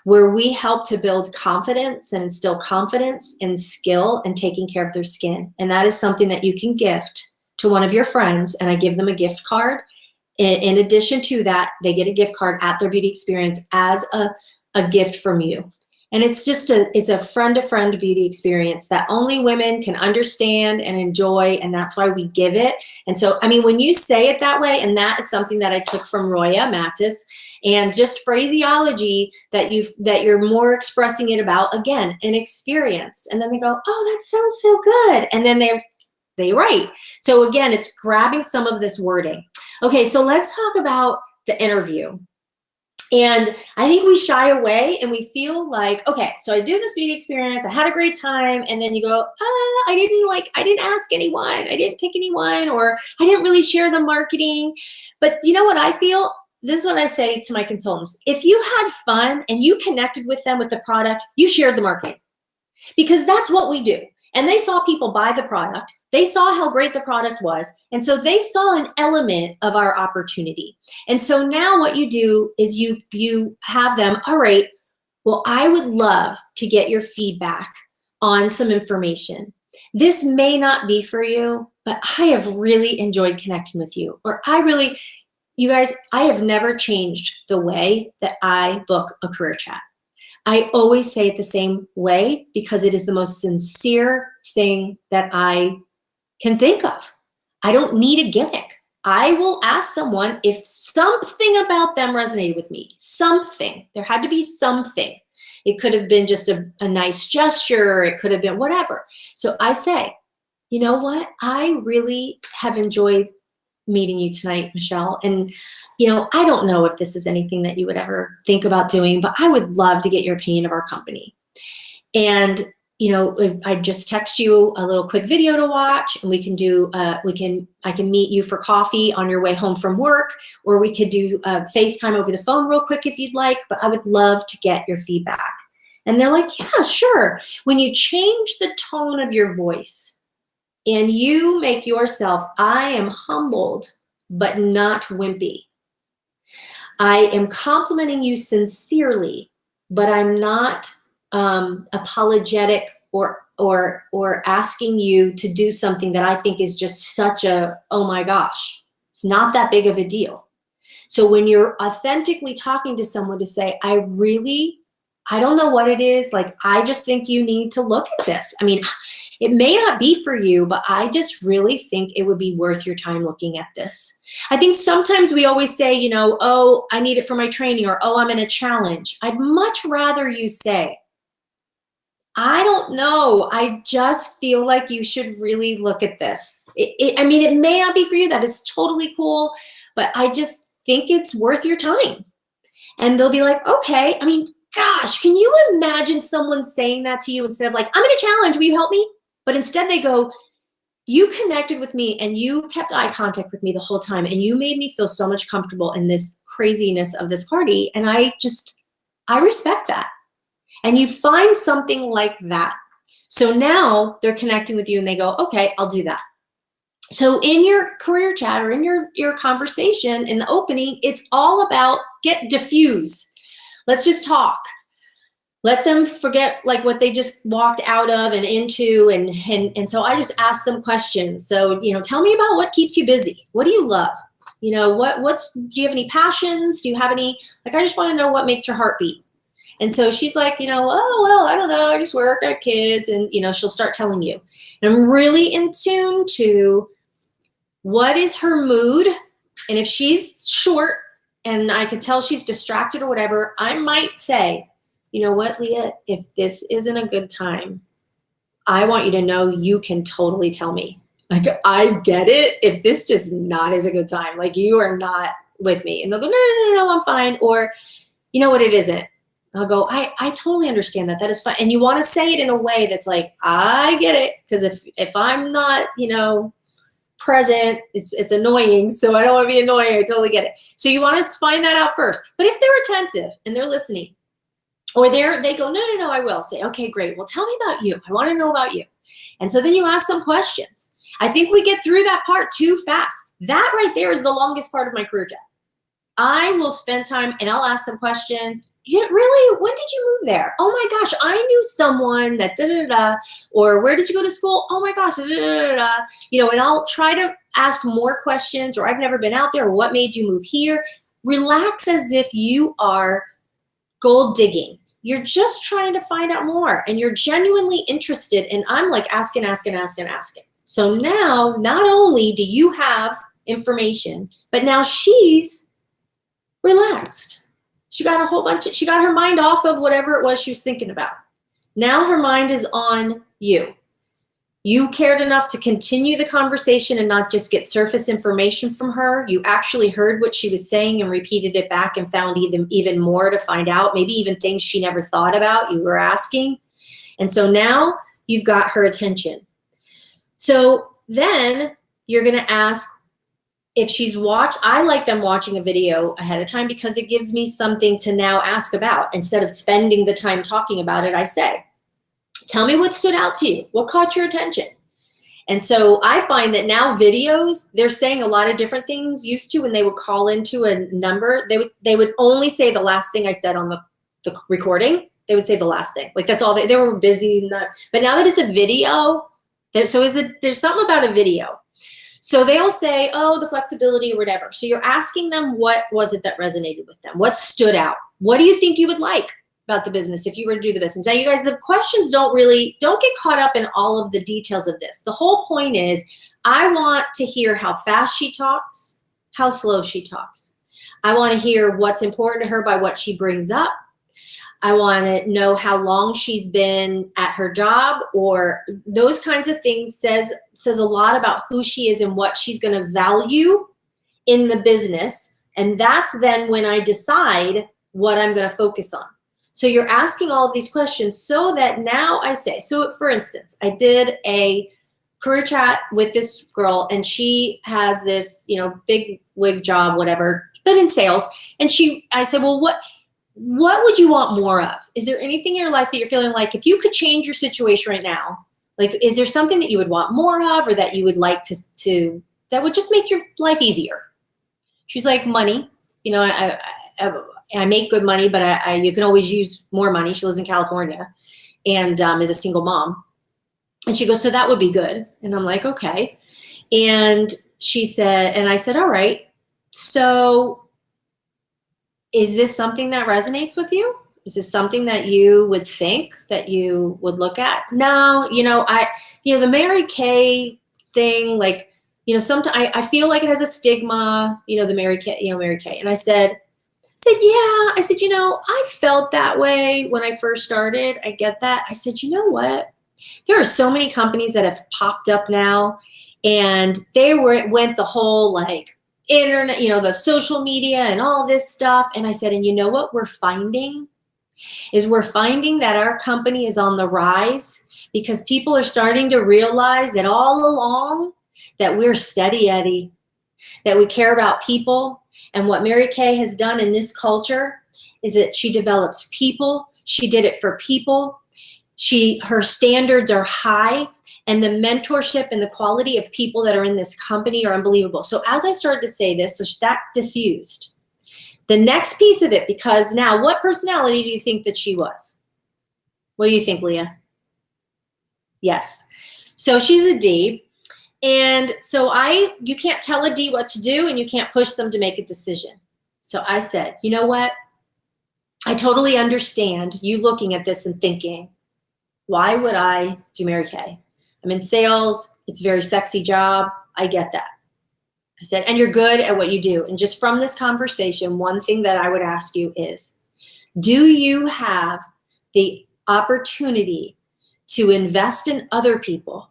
where we help to build confidence and instill confidence and skill in taking care of their skin. And that is something that you can gift to one of your friends, and I give them a gift card. In addition to that, they get a gift card at their beauty experience as a gift from you. And it's a friend-to-friend beauty experience that only women can understand and enjoy, and that's why we give it. And so, I mean, when you say it that way, and that is something that I took from Roya Matis, and just phraseology that you're more expressing it about, again, an experience. And then they go, oh, that sounds so good. And then they write. So again, it's grabbing some of this wording. Okay, so let's talk about the interview. And I think we shy away and we feel like, okay, so I do this beauty experience, I had a great time, and then you go, I didn't ask anyone, I didn't pick anyone, or I didn't really share the marketing. But you know what I feel? This is what I say to my consultants. If you had fun and you connected with them with the product, you shared the marketing, because that's what we do. And they saw people buy the product. They saw how great the product was. And so they saw an element of our opportunity. And so now what you do is you have them, all right, well, I would love to get your feedback on some information. This may not be for you, but I have really enjoyed connecting with you. Or you guys, I have never changed the way that I book a career chat. I always say it the same way, because it is the most sincere thing that I can think of. I don't need a gimmick. I will ask someone if something about them resonated with me. Something. There had to be something. It could have been just a nice gesture. It could have been whatever. So I say, you know what? I really have enjoyed meeting you tonight, Michelle. And I don't know if this is anything that you would ever think about doing, but I would love to get your opinion of our company. And if I just text you a little quick video to watch, and we can do, I can meet you for coffee on your way home from work, or we could do FaceTime over the phone real quick if you'd like, but I would love to get your feedback. And they're like, yeah, sure. When you change the tone of your voice and you make yourself, I am humbled, but not wimpy. I am complimenting you sincerely, but I'm not apologetic or asking you to do something that I think is just such a, oh my gosh, it's not that big of a deal. So when you're authentically talking to someone to say, I don't know what it is, like, I just think you need to look at this. I mean, it may not be for you, but I just really think it would be worth your time looking at this. I think sometimes we always say, oh, I need it for my training, or, oh, I'm in a challenge. I'd much rather you say, I don't know, I just feel like you should really look at this. I mean, it may not be for you. That is totally cool, but I just think it's worth your time. And they'll be like, okay. I mean, gosh, can you imagine someone saying that to you instead of like, I'm in a challenge, will you help me? But instead they go, you connected with me and you kept eye contact with me the whole time, and you made me feel so much comfortable in this craziness of this party. And I respect that. And you find something like that. So now they're connecting with you and they go, okay, I'll do that. So in your career chat or in your conversation in the opening, it's all about diffuse. Let's just talk. Let them forget like what they just walked out of and into, and so I just ask them questions. So, tell me about what keeps you busy. What do you love? Do you have any passions? Do you have any, I just want to know what makes your heart beat. And so she's like, oh, well, I don't know. I just work, I have kids, and, she'll start telling you. And I'm really in tune to what is her mood. And if she's short and I could tell she's distracted or whatever, I might say, you know what, Leah, if this isn't a good time, I want you to know you can totally tell me. Like, I get it. If this just not is a good time, like you are not with me. And they'll go, no, I'm fine. Or, you know what, it isn't. I'll go, I totally understand that. That is fine. And you want to say it in a way that's like, I get it. Because if I'm not, present, it's annoying. So I don't want to be annoying. I totally get it. So you want to find that out first. But if they're attentive and they're listening, or they go, no, I will say, okay, great. Well, tell me about you. I want to know about you. And so then you ask them questions. I think we get through that part too fast. That right there is the longest part of my career chat. I will spend time and I'll ask them questions. Really? When did you move there? Oh my gosh, I knew someone that da-da-da-da. Or where did you go to school? Oh my gosh, da-da-da-da-da. And I'll try to ask more questions, or I've never been out there, or what made you move here? Relax as if you are gold digging. You're just trying to find out more, and you're genuinely interested. And I'm like asking. So now, not only do you have information, but now she's relaxed. She got her mind off of whatever it was she was thinking about. Now her mind is on you. You cared enough to continue the conversation and not just get surface information from her. You actually heard what she was saying and repeated it back and found even more to find out, maybe even things she never thought about you were asking. And so now you've got her attention. So then you're going to ask, if she's watched, I like them watching a video ahead of time because it gives me something to now ask about. Instead of spending the time talking about it, I say, tell me what stood out to you. What caught your attention? And so I find that now videos, they're saying a lot of different things. Used to, when they would call into a number, they would only say the last thing I said on the recording. They would say the last thing. Like, that's all. They were busy. But now that it's a video, there's something about a video. So they'll say, oh, the flexibility or whatever. So you're asking them, what was it that resonated with them? What stood out? What do you think you would like about the business if you were to do the business? Now, you guys, the questions don't get caught up in all of the details of this. The whole point is, I want to hear how fast she talks, how slow she talks. I want to hear what's important to her by what she brings up. I want to know how long she's been at her job, or those kinds of things says a lot about who she is and what she's going to value in the business. And that's then when I decide what I'm going to focus on. So you're asking all of these questions so that now I say, so for instance, I did a career chat with this girl and she has this, big wig job, whatever, but in sales. And I said, well, what would you want more of? Is there anything in your life that you're feeling like if you could change your situation right now, like, is there something that you would want more of or that you would like to that would just make your life easier? She's like, money. I make good money, but you can always use more money. She lives in California and is a single mom. And she goes, so that would be good. And I'm like, okay. And she said, and I said, all right. So is this something that resonates with you? Is this something that you would think that you would look at? No, the Mary Kay thing, like, sometimes I feel like it has a stigma, the Mary Kay. And I said, yeah. I said, I felt that way when I first started. I get that. I said, you know what? There are so many companies that have popped up now, and they went the whole like internet, the social media and all this stuff. And I said, and you know what we're finding that our company is on the rise because people are starting to realize that all along that we're steady Eddie, that we care about people. And what Mary Kay has done in this culture is that she develops people. She did it for people. Her standards are high, and the mentorship and the quality of people that are in this company are unbelievable. So as I started to say this, so that diffused. The next piece of it, because now what personality do you think that she was? What do you think, Leah? Yes. So she's a D. And so you can't tell a D what to do and you can't push them to make a decision. So I said, you know what? I totally understand you looking at this and thinking, why would I do Mary Kay? I'm in sales. It's a very sexy job. I get that. I said, and you're good at what you do. And just from this conversation, one thing that I would ask you is, do you have the opportunity to invest in other people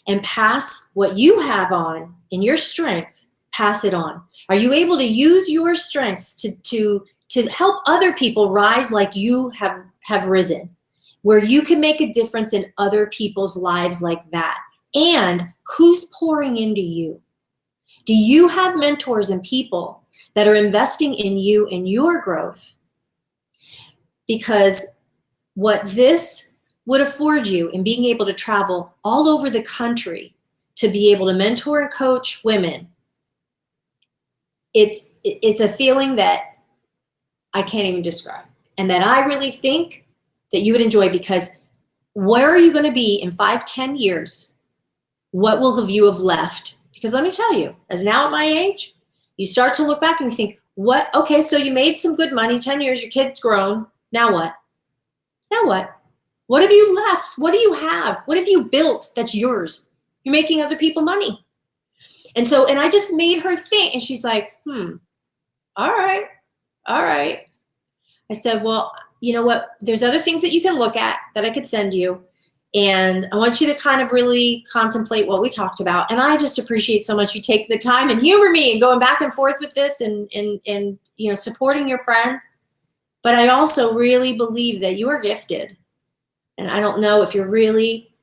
and pass what you have on in your strengths, pass it on? Are you able to use your strengths to help other people rise like you have risen, where you can make a difference in other people's lives like that? And who's pouring into you? Do you have mentors and people that are investing in you and your growth? Because what this would afford you in being able to travel all over the country to be able to mentor and coach women, it's a feeling that I can't even describe, and that I really think that you would enjoy, because where are you going to be in 5-10 years? What will you have left? Because let me tell you, as now at my age, you start to look back and you think, okay, so you made some good money, 10 years, your kid's grown. Now what? Now what? What have you left? What do you have? What have you built that's yours? You're making other people money. And I just made her think, and she's like, all right. I said, well, you know what? There's other things that you can look at that I could send you. And I want you to kind of really contemplate what we talked about. And I just appreciate so much you take the time and humor me and going back and forth with this and supporting your friends. But I also really believe that you are gifted. And I don't know if you're really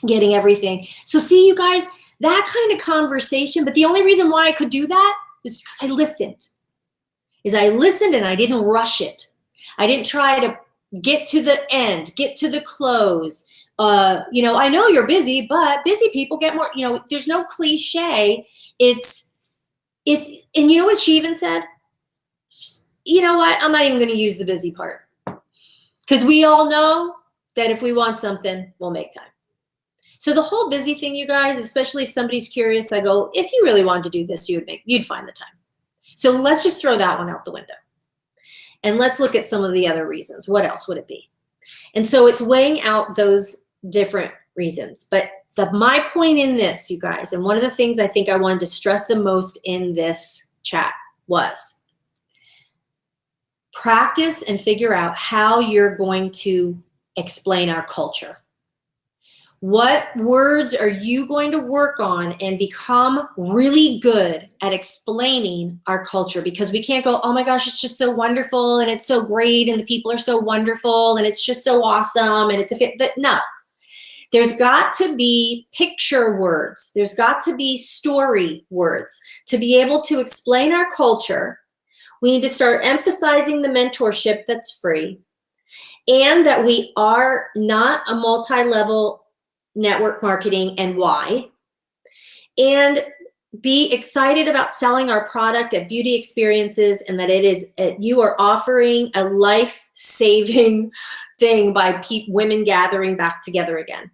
getting everything. So see, you guys, that kind of conversation, but the only reason why I could do that is because I listened. And I didn't rush it. I didn't try to get to the end, get to the close. I know you're busy, but busy people get more, there's no cliche. And you know what she even said? You know what? I'm not even going to use the busy part, because we all know that if we want something, we'll make time. So the whole busy thing, you guys, especially if somebody's curious, I go, if you really wanted to do this, you'd find the time. So let's just throw that one out the window. And let's look at some of the other reasons. What else would it be? And so it's weighing out those different reasons. But my point in this, you guys, and one of the things I think I wanted to stress the most in this chat was practice and figure out how you're going to explain our culture. What words are you going to work on and become really good at explaining our culture? Because we can't go, oh my gosh, it's just so wonderful and it's so great and the people are so wonderful and it's just so awesome and it's a fit. No, there's got to be picture words. There's got to be story words to be able to explain our culture. We need to start emphasizing the mentorship that's free and that we are not a multi-level network marketing and why, and be excited about selling our product at Beauty Experiences and that you are offering a life-saving thing by women gathering back together again.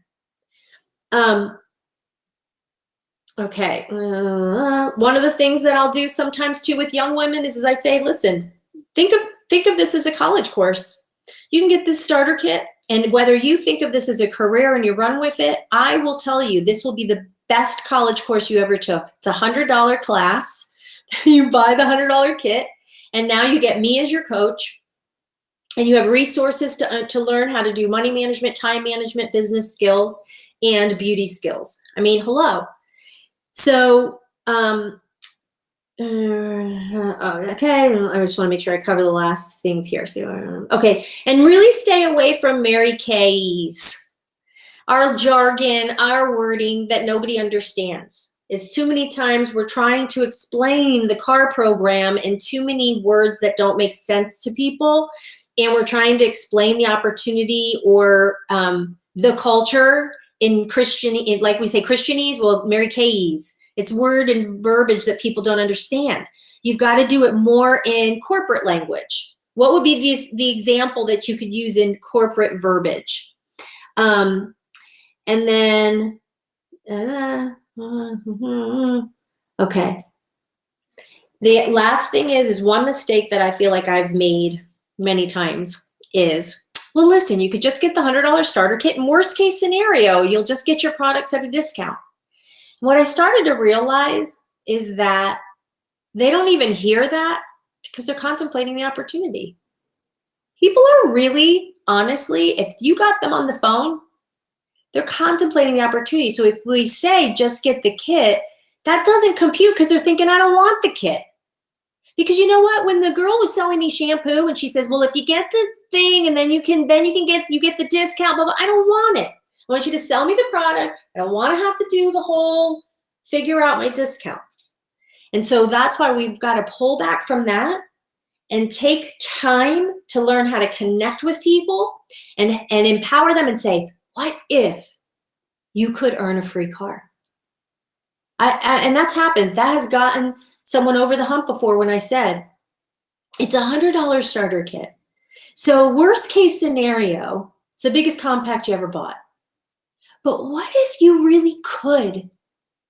Okay, one of the things that I'll do sometimes too with young women is I say, listen, think of this as a college course. You can get this starter kit. And whether you think of this as a career and you run with it, I will tell you, this will be the best college course you ever took. It's a $100 class. You buy the $100 kit, and now you get me as your coach, and you have resources to learn how to do money management, time management, business skills, and beauty skills. I mean, hello. So, okay, I just want to make sure I cover the last things here. So, okay, and really stay away from Mary Kay's, our jargon, our wording that nobody understands. It's too many times we're trying to explain the CAR program in too many words that don't make sense to people, and we're trying to explain the opportunity or the culture in like we say Christianese, well, Mary Kay's. It's word and verbiage that people don't understand. You've got to do it more in corporate language. What would be the example that you could use in corporate verbiage? And then, okay. The last thing is one mistake that I feel like I've made many times is, well, listen, you could just get the $100 starter kit. In worst case scenario, you'll just get your products at a discount. What I started to realize is that they don't even hear that because they're contemplating the opportunity. People are really, honestly, if you got them on the phone, they're contemplating the opportunity. So if we say just get the kit, that doesn't compute because they're thinking, I don't want the kit. Because you know what? When the girl was selling me shampoo and she says, well, if you get the thing and then you get the discount, blah, blah, I don't want it. I want you to sell me the product. I don't want to have to do the whole figure out my discount. And so that's why we've got to pull back from that and take time to learn how to connect with people and empower them and say, what if you could earn a free car? And that's happened. That has gotten someone over the hump before when I said, it's a $100 starter kit. So worst case scenario, it's the biggest compact you ever bought. But what if you really could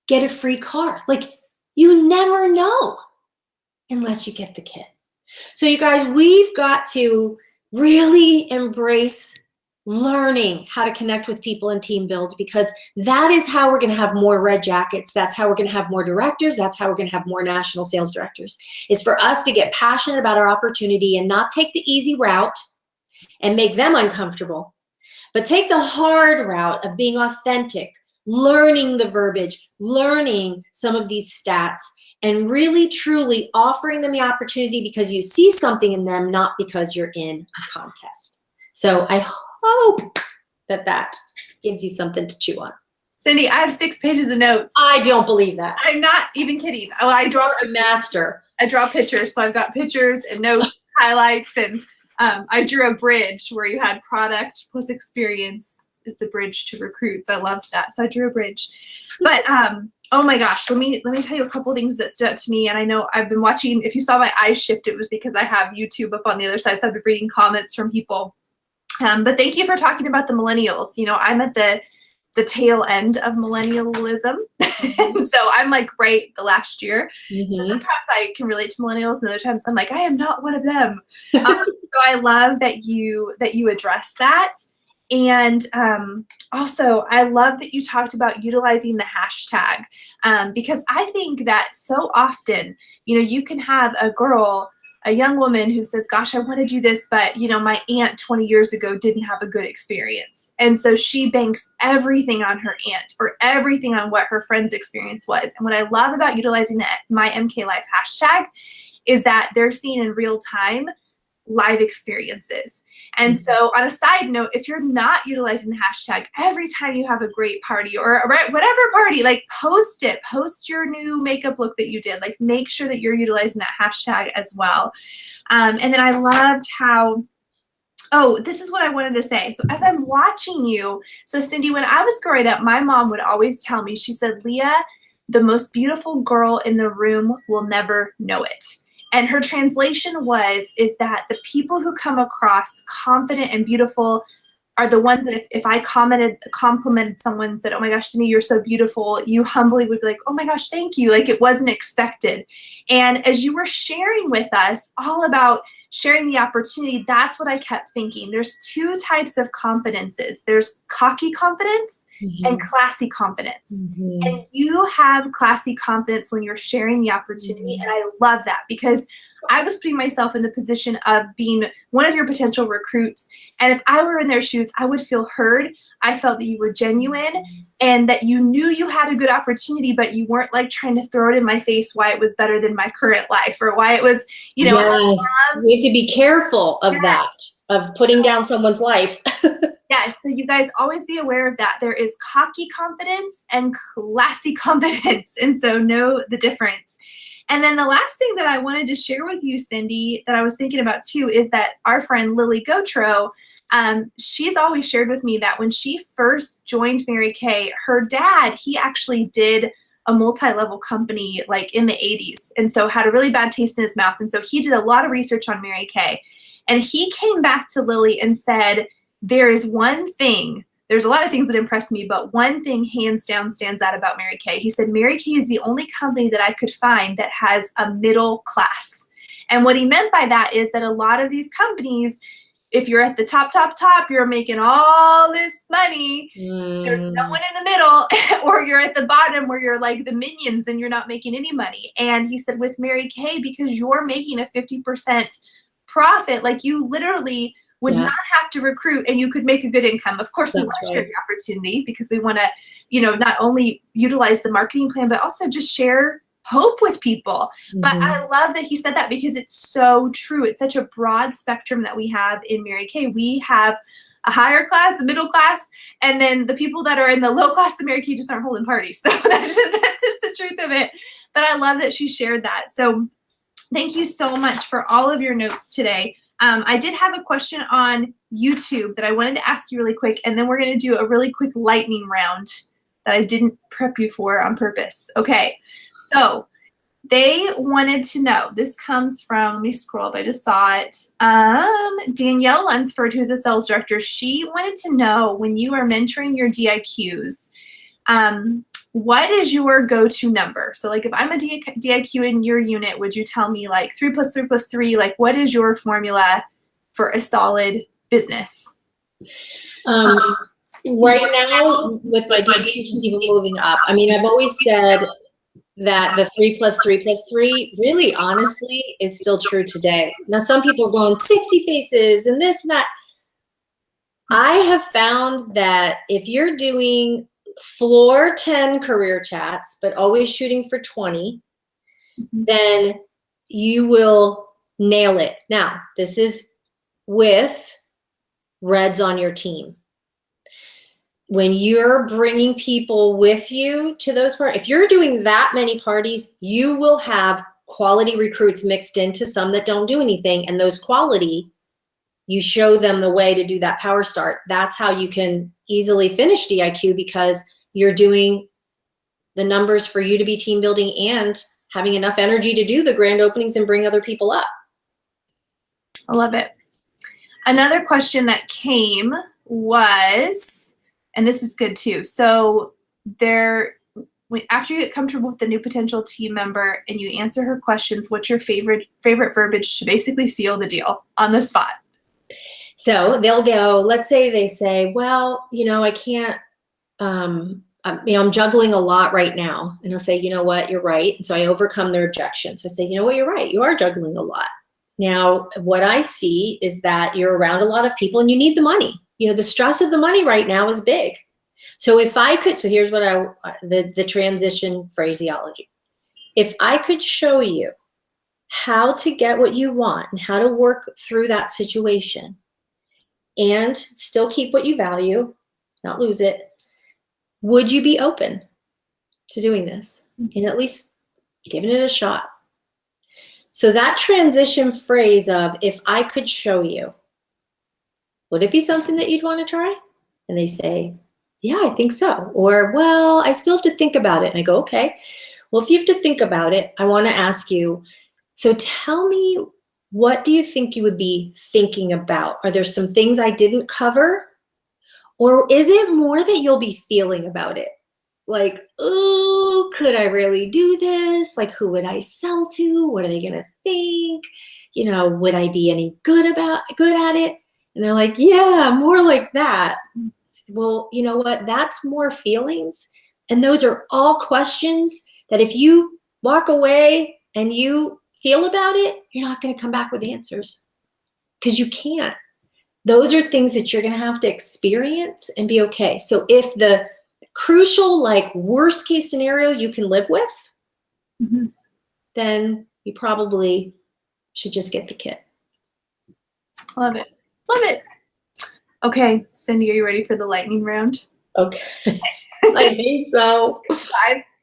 get a free car? Like, you never know unless you get the kit. So you guys, we've got to really embrace learning how to connect with people in team builds, because that is how we're going to have more red jackets. That's how we're going to have more directors. That's how we're going to have more national sales directors, is for us to get passionate about our opportunity and not take the easy route and make them uncomfortable, but take the hard route of being authentic, learning the verbiage, learning some of these stats, and really, truly offering them the opportunity because you see something in them, not because you're in a contest. So I hope that gives you something to chew on. Cindy, I have 6 pages of notes. I don't believe that. I'm not even kidding. I draw a master. I draw pictures, so I've got pictures and notes, highlights, and I drew a bridge where you had product plus experience is the bridge to recruits. I loved that, so I drew a bridge. But oh my gosh, let me tell you a couple things that stood out to me. And I know I've been watching. If you saw my eyes shift, it was because I have YouTube up on the other side, so I've been reading comments from people. But thank you for talking about the millennials. You know, I'm at the tail end of millennialism. And so I'm like right the last year. So sometimes I can relate to millennials, and other times I'm like, I am not one of them. So I love that you address that. And also, I love that you talked about utilizing the hashtag, because I think that so often, you know, you can have a girl a young woman who says, gosh, I want to do this, but my aunt 20 years ago didn't have a good experience. And so she banks everything on her aunt or everything on what her friend's experience was. And what I love about utilizing the My MK Life hashtag is that they're seeing in real time live experiences. And so on a side note, if you're not utilizing the hashtag, every time you have a great party or whatever party, like post it, post your new makeup look that you did, like make sure that you're utilizing that hashtag as well. And then I loved how, oh, this is what I wanted to say. So as I'm watching you, so Cindy, when I was growing up, my mom would always tell me, she said, Leah, the most beautiful girl in the room will never know it. And her translation is that the people who come across confident and beautiful are the ones that if I complimented someone and said, oh my gosh, Cindy, you're so beautiful, you humbly would be like, oh my gosh, thank you. Like it wasn't expected. And as you were sharing with us all about sharing the opportunity, that's what I kept thinking. There's two types of confidences. There's cocky confidence and classy confidence. And you have classy confidence when you're sharing the opportunity. And I love that because I was putting myself in the position of being one of your potential recruits. And if I were in their shoes, I would feel heard. I felt that you were genuine and that you knew you had a good opportunity, but you weren't like trying to throw it in my face why it was better than my current life or why it was, Yes, we have to be careful of that, of putting down someone's life. Yes, so you guys always be aware of that. There is cocky confidence and classy confidence, and so know the difference. And then the last thing that I wanted to share with you, Cindy, that I was thinking about too, is that our friend Lily Gotro, she's always shared with me that when she first joined Mary Kay, her dad, he actually did a multi-level company like in the 80s, and so had a really bad taste in his mouth. And so he did a lot of research on Mary Kay. And he came back to Lily and said, there is one thing, there's a lot of things that impressed me, but one thing hands down stands out about Mary Kay. He said, Mary Kay is the only company that I could find that has a middle class. And what he meant by that is that a lot of these companies, if you're at the top, you're making all this money, there's no one in the middle, or you're at the bottom where you're like the minions and you're not making any money. And he said with Mary Kay, because you're making a 50% profit, like you literally would not have to recruit and you could make a good income. Of course, we want to share the opportunity because we want to, not only utilize the marketing plan, but also just share hope with people. But I love that he said that because it's so true. It's such a broad spectrum that we have in Mary Kay. We have a higher class, a middle class, and then the people that are in the low class, the Mary Kay just aren't holding parties. So that's just the truth of it. But I love that she shared that. So thank you so much for all of your notes today. I did have a question on YouTube that I wanted to ask you really quick, and then we're going to do a really quick lightning round that I didn't prep you for on purpose. Okay, so they wanted to know, this comes from, let me scroll up, I just saw it. Danielle Lunsford, who's a sales director, she wanted to know when you are mentoring your DIQs, what is your go-to number? So like if I'm a DIQ in your unit, would you tell me like 3 + 3 + 3, like what is your formula for a solid business? Right now with my DIQs even moving up, I mean, I've always said that the 3 + 3 + 3 really honestly is still true today. Now some people are going 60 faces and this and that. I have found that if you're doing floor 10 career chats, but always shooting for 20, then you will nail it. Now, this is with reds on your team. When you're bringing people with you to those parties, if you're doing that many parties, you will have quality recruits mixed into some that don't do anything. And those quality, you show them the way to do that power start. That's how you can easily finish DIQ because you're doing the numbers for you to be team building and having enough energy to do the grand openings and bring other people up. I love it. Another question that came was, and this is good too. So after you get comfortable with the new potential team member and you answer her questions, what's your favorite verbiage to basically seal the deal on the spot? So they'll go, let's say they say, well, I can't, I'm juggling a lot right now. And I'll say, you know what, you're right. And so I overcome their objections. I say, you know what, you're right. You are juggling a lot. Now, what I see is that you're around a lot of people and you need the money. You know, the stress of the money right now is big. So if I could, so here's what the transition phraseology. If I could show you how to get what you want and how to work through that situation and still keep what you value, not lose it, would you be open to doing this and at least giving it a shot? So that transition phrase of, if I could show you, would it be something that you'd want to try? And they say, yeah, I think so. Or, well, I still have to think about it. And I go, okay, well, if you have to think about it, I want to ask you, so tell me, what do you think you would be thinking about? Are there some things I didn't cover? Or is it more that you'll be feeling about it? Like, oh, could I really do this? Like, who would I sell to? What are they gonna think? You know, would I be any good at it? And they're like, yeah, more like that. Well, you know what? That's more feelings. And those are all questions that if you walk away and you feel about it, you're not gonna come back with answers because you can't. Those are things that you're gonna have to experience and be okay. So if the crucial, like, worst case scenario you can live with, then you probably should just get the kit. Love it. Love it. Okay, Cindy, are you ready for the lightning round? Okay. I think so.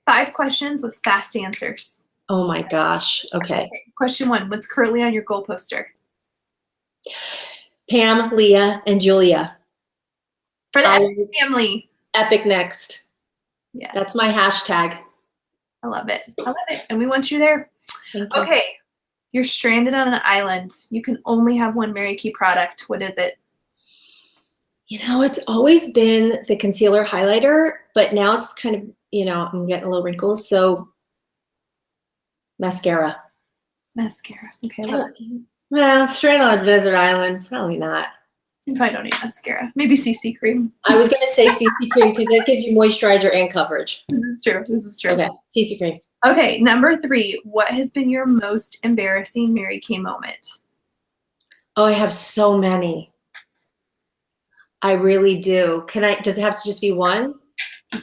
Five questions with fast answers. Oh my gosh. Okay. Question 1, what's currently on your goal poster? Pam, Leah, and Julia. For the Epic family. Epic next. Yes. That's my hashtag. I love it. I love it. And we want you there. Thank you. Okay. You're stranded on an island. You can only have one Mary Kay product. What is it? You know, it's always been the concealer highlighter, but now it's kind of, you know, I'm getting a little wrinkles. So mascara. Mascara. Okay. Love it. Well, stranded on a desert island, probably not. If I don't need mascara, maybe CC cream. I was going to say CC cream because that gives you moisturizer and coverage. This is true. This is true. Okay, CC cream. Okay, number 3. What has been your most embarrassing Mary Kay moment? Oh, I have so many. I really do. Does it have to just be one?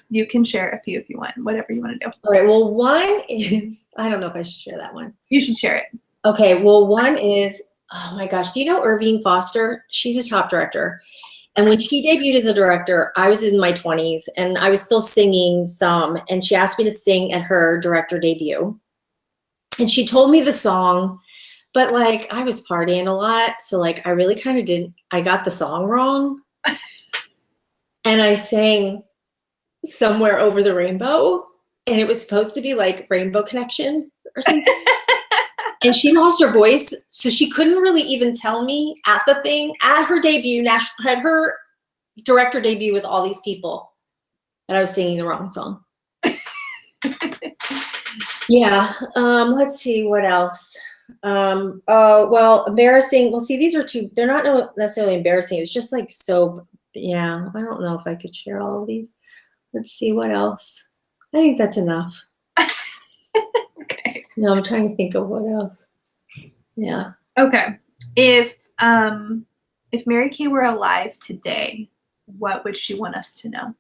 You can share a few if you want, whatever you want to do. All right, well, one is, I don't know if I should share that one. You should share it. Okay, well, one is, oh my gosh, do you know Irving Foster? She's a top director. And when she debuted as a director, I was in my 20s and I was still singing some. And she asked me to sing at her director debut. And she told me the song, but like I was partying a lot. So like I really kind of I got the song wrong. And I sang Somewhere Over the Rainbow. And it was supposed to be like Rainbow Connection or something. And she lost her voice, so she couldn't really even tell me at her debut, had her director debut with all these people, that I was singing the wrong song. Yeah, let's see, what else? Well, embarrassing. Well, see, these are two, they're not necessarily embarrassing. It was just like so, yeah, I don't know if I could share all of these. Let's see, what else? I think that's enough. Okay. No, I'm trying to think of what else. Yeah. Okay. If Mary Kay were alive today, what would she want us to know?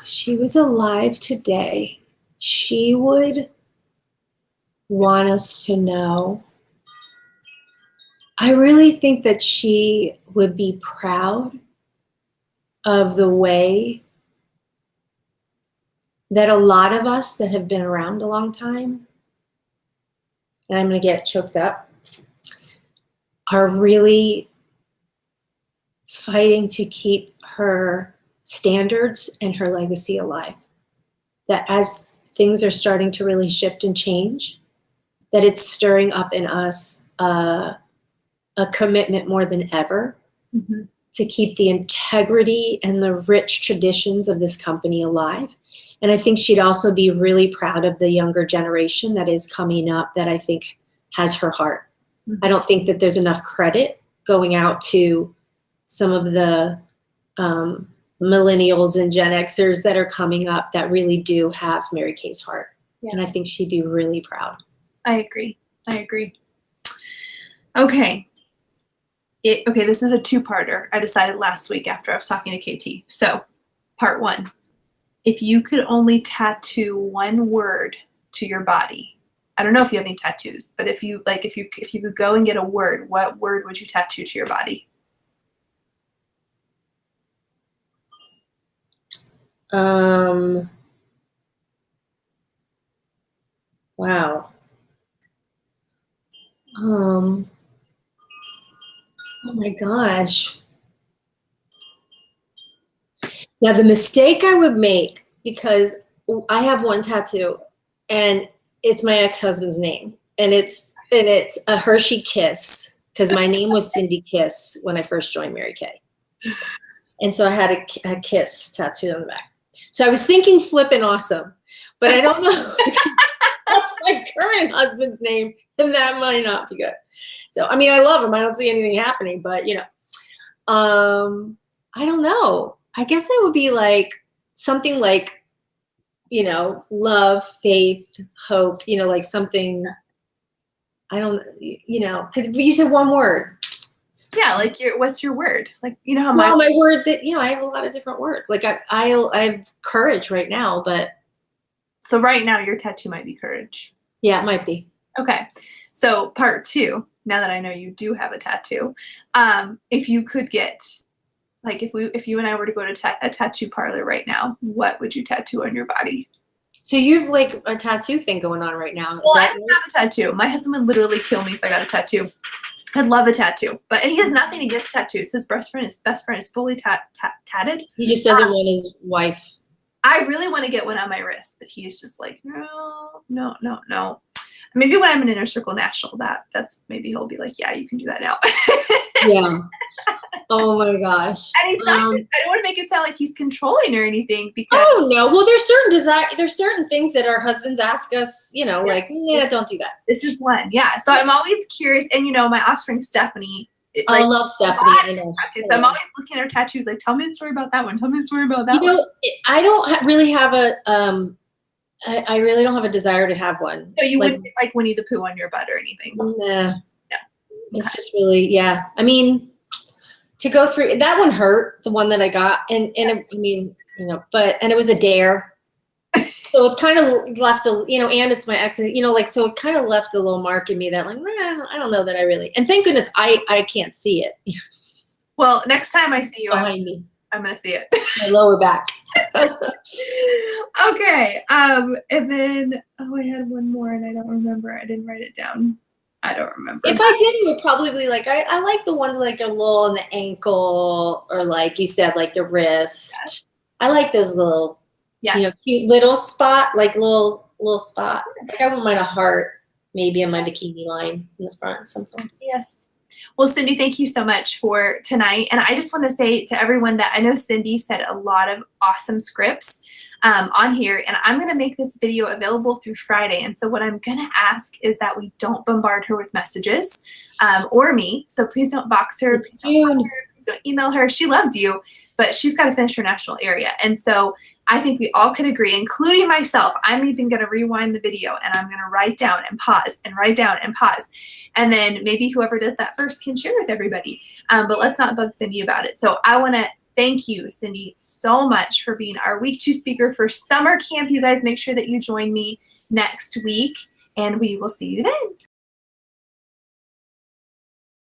She was alive today. She would want us to know. I really think that she would be proud of the way that a lot of us that have been around a long time, and I'm going to get choked up, are really fighting to keep her standards and her legacy alive. That as things are starting to really shift and change, that it's stirring up in us a commitment more than ever to keep the integrity and the rich traditions of this company alive. And I think she'd also be really proud of the younger generation that is coming up that I think has her heart. I don't think that there's enough credit going out to some of the millennials and Gen Xers that are coming up that really do have Mary Kay's heart. Yeah. And I think she'd be really proud. I agree. Okay. Okay, this is a two-parter. I decided last week after I was talking to KT. So, part 1. If you could only tattoo one word to your body, I don't know if you have any tattoos, but if you could go and get a word, what word would you tattoo to your body? Wow. Oh my gosh. Now the mistake I would make, because I have one tattoo and it's my ex-husband's name, and it's a Hershey Kiss, because my name was Cindy Kiss when I first joined Mary Kay. And so I had a kiss tattooed on the back. So I was thinking flippin' awesome, but I don't know. That's my current husband's name, and that might not be good. So, I mean, I love him. I don't see anything happening, but I don't know. I guess it would be like something like, love, faith, hope, like something, I don't, because you said one word. Yeah, like what's your word? Like, how my word that, I have a lot of different words. Like I have courage right now, but. So right now your tattoo might be courage. Yeah, it might be. Okay. So part 2, now that I know you do have a tattoo, if you could get, like if you and I were to go to a tattoo parlor right now, what would you tattoo on your body? So you've like a tattoo thing going on right now. Well, I don't have a tattoo. My husband would literally kill me if I got a tattoo. I'd love a tattoo, but he has nothing against tattoos. His best friend is fully tatted. He just doesn't want his wife. I really want to get one on my wrist, but he's just like, no. Maybe when I'm in Inner Circle National, that's maybe he'll be like, yeah, you can do that now. Yeah. Oh my gosh. And he's not, I don't want to make it sound like he's controlling or anything, because oh no. Well, there's certain things that our husbands ask us, like, don't do that. This is one. Yeah. So I'm always curious, and my offspring Stephanie. I love Stephanie. I know. So I'm always looking at her tattoos, like, tell me the story about that one. Tell me the story about that one. I don't really have I really don't have a desire to have one. No, you wouldn't like Winnie the Pooh on your butt or anything. Nah. No. It's just really, yeah. I mean, to go through that one hurt, the one that I got, and I mean, and it was a dare. So it kind of left and it's my ex, so it kind of left a little mark in me that like, I don't know that I really, and thank goodness I can't see it. Well, next time I see you, behind me, I'm going to see it. my lower back. Okay. And then, I had one more and I don't remember. I didn't write it down. I don't remember. If I did, it would probably be like, I like the ones like a little on the ankle, or like you said, like the wrist. Yes. I like those little, cute little spot, like little spot. Like I wouldn't mind a heart maybe on my bikini line in the front, something. Yes. Well, Cindy, thank you so much for tonight. And I just want to say to everyone that I know Cindy said a lot of awesome scripts on here, and I'm going to make this video available through Friday. And so what I'm going to ask is that we don't bombard her with messages or me. So please don't box her. Please don't email her. She loves you, but she's got to finish her national area. And so I think we all can agree, including myself. I'm even going to rewind the video and I'm going to write down and pause and write down and pause. And then maybe whoever does that first can share with everybody. But let's not bug Cindy about it. So I want to thank you, Cindy, so much for being our week 2 speaker for summer camp. You guys make sure that you join me next week, and we will see you then.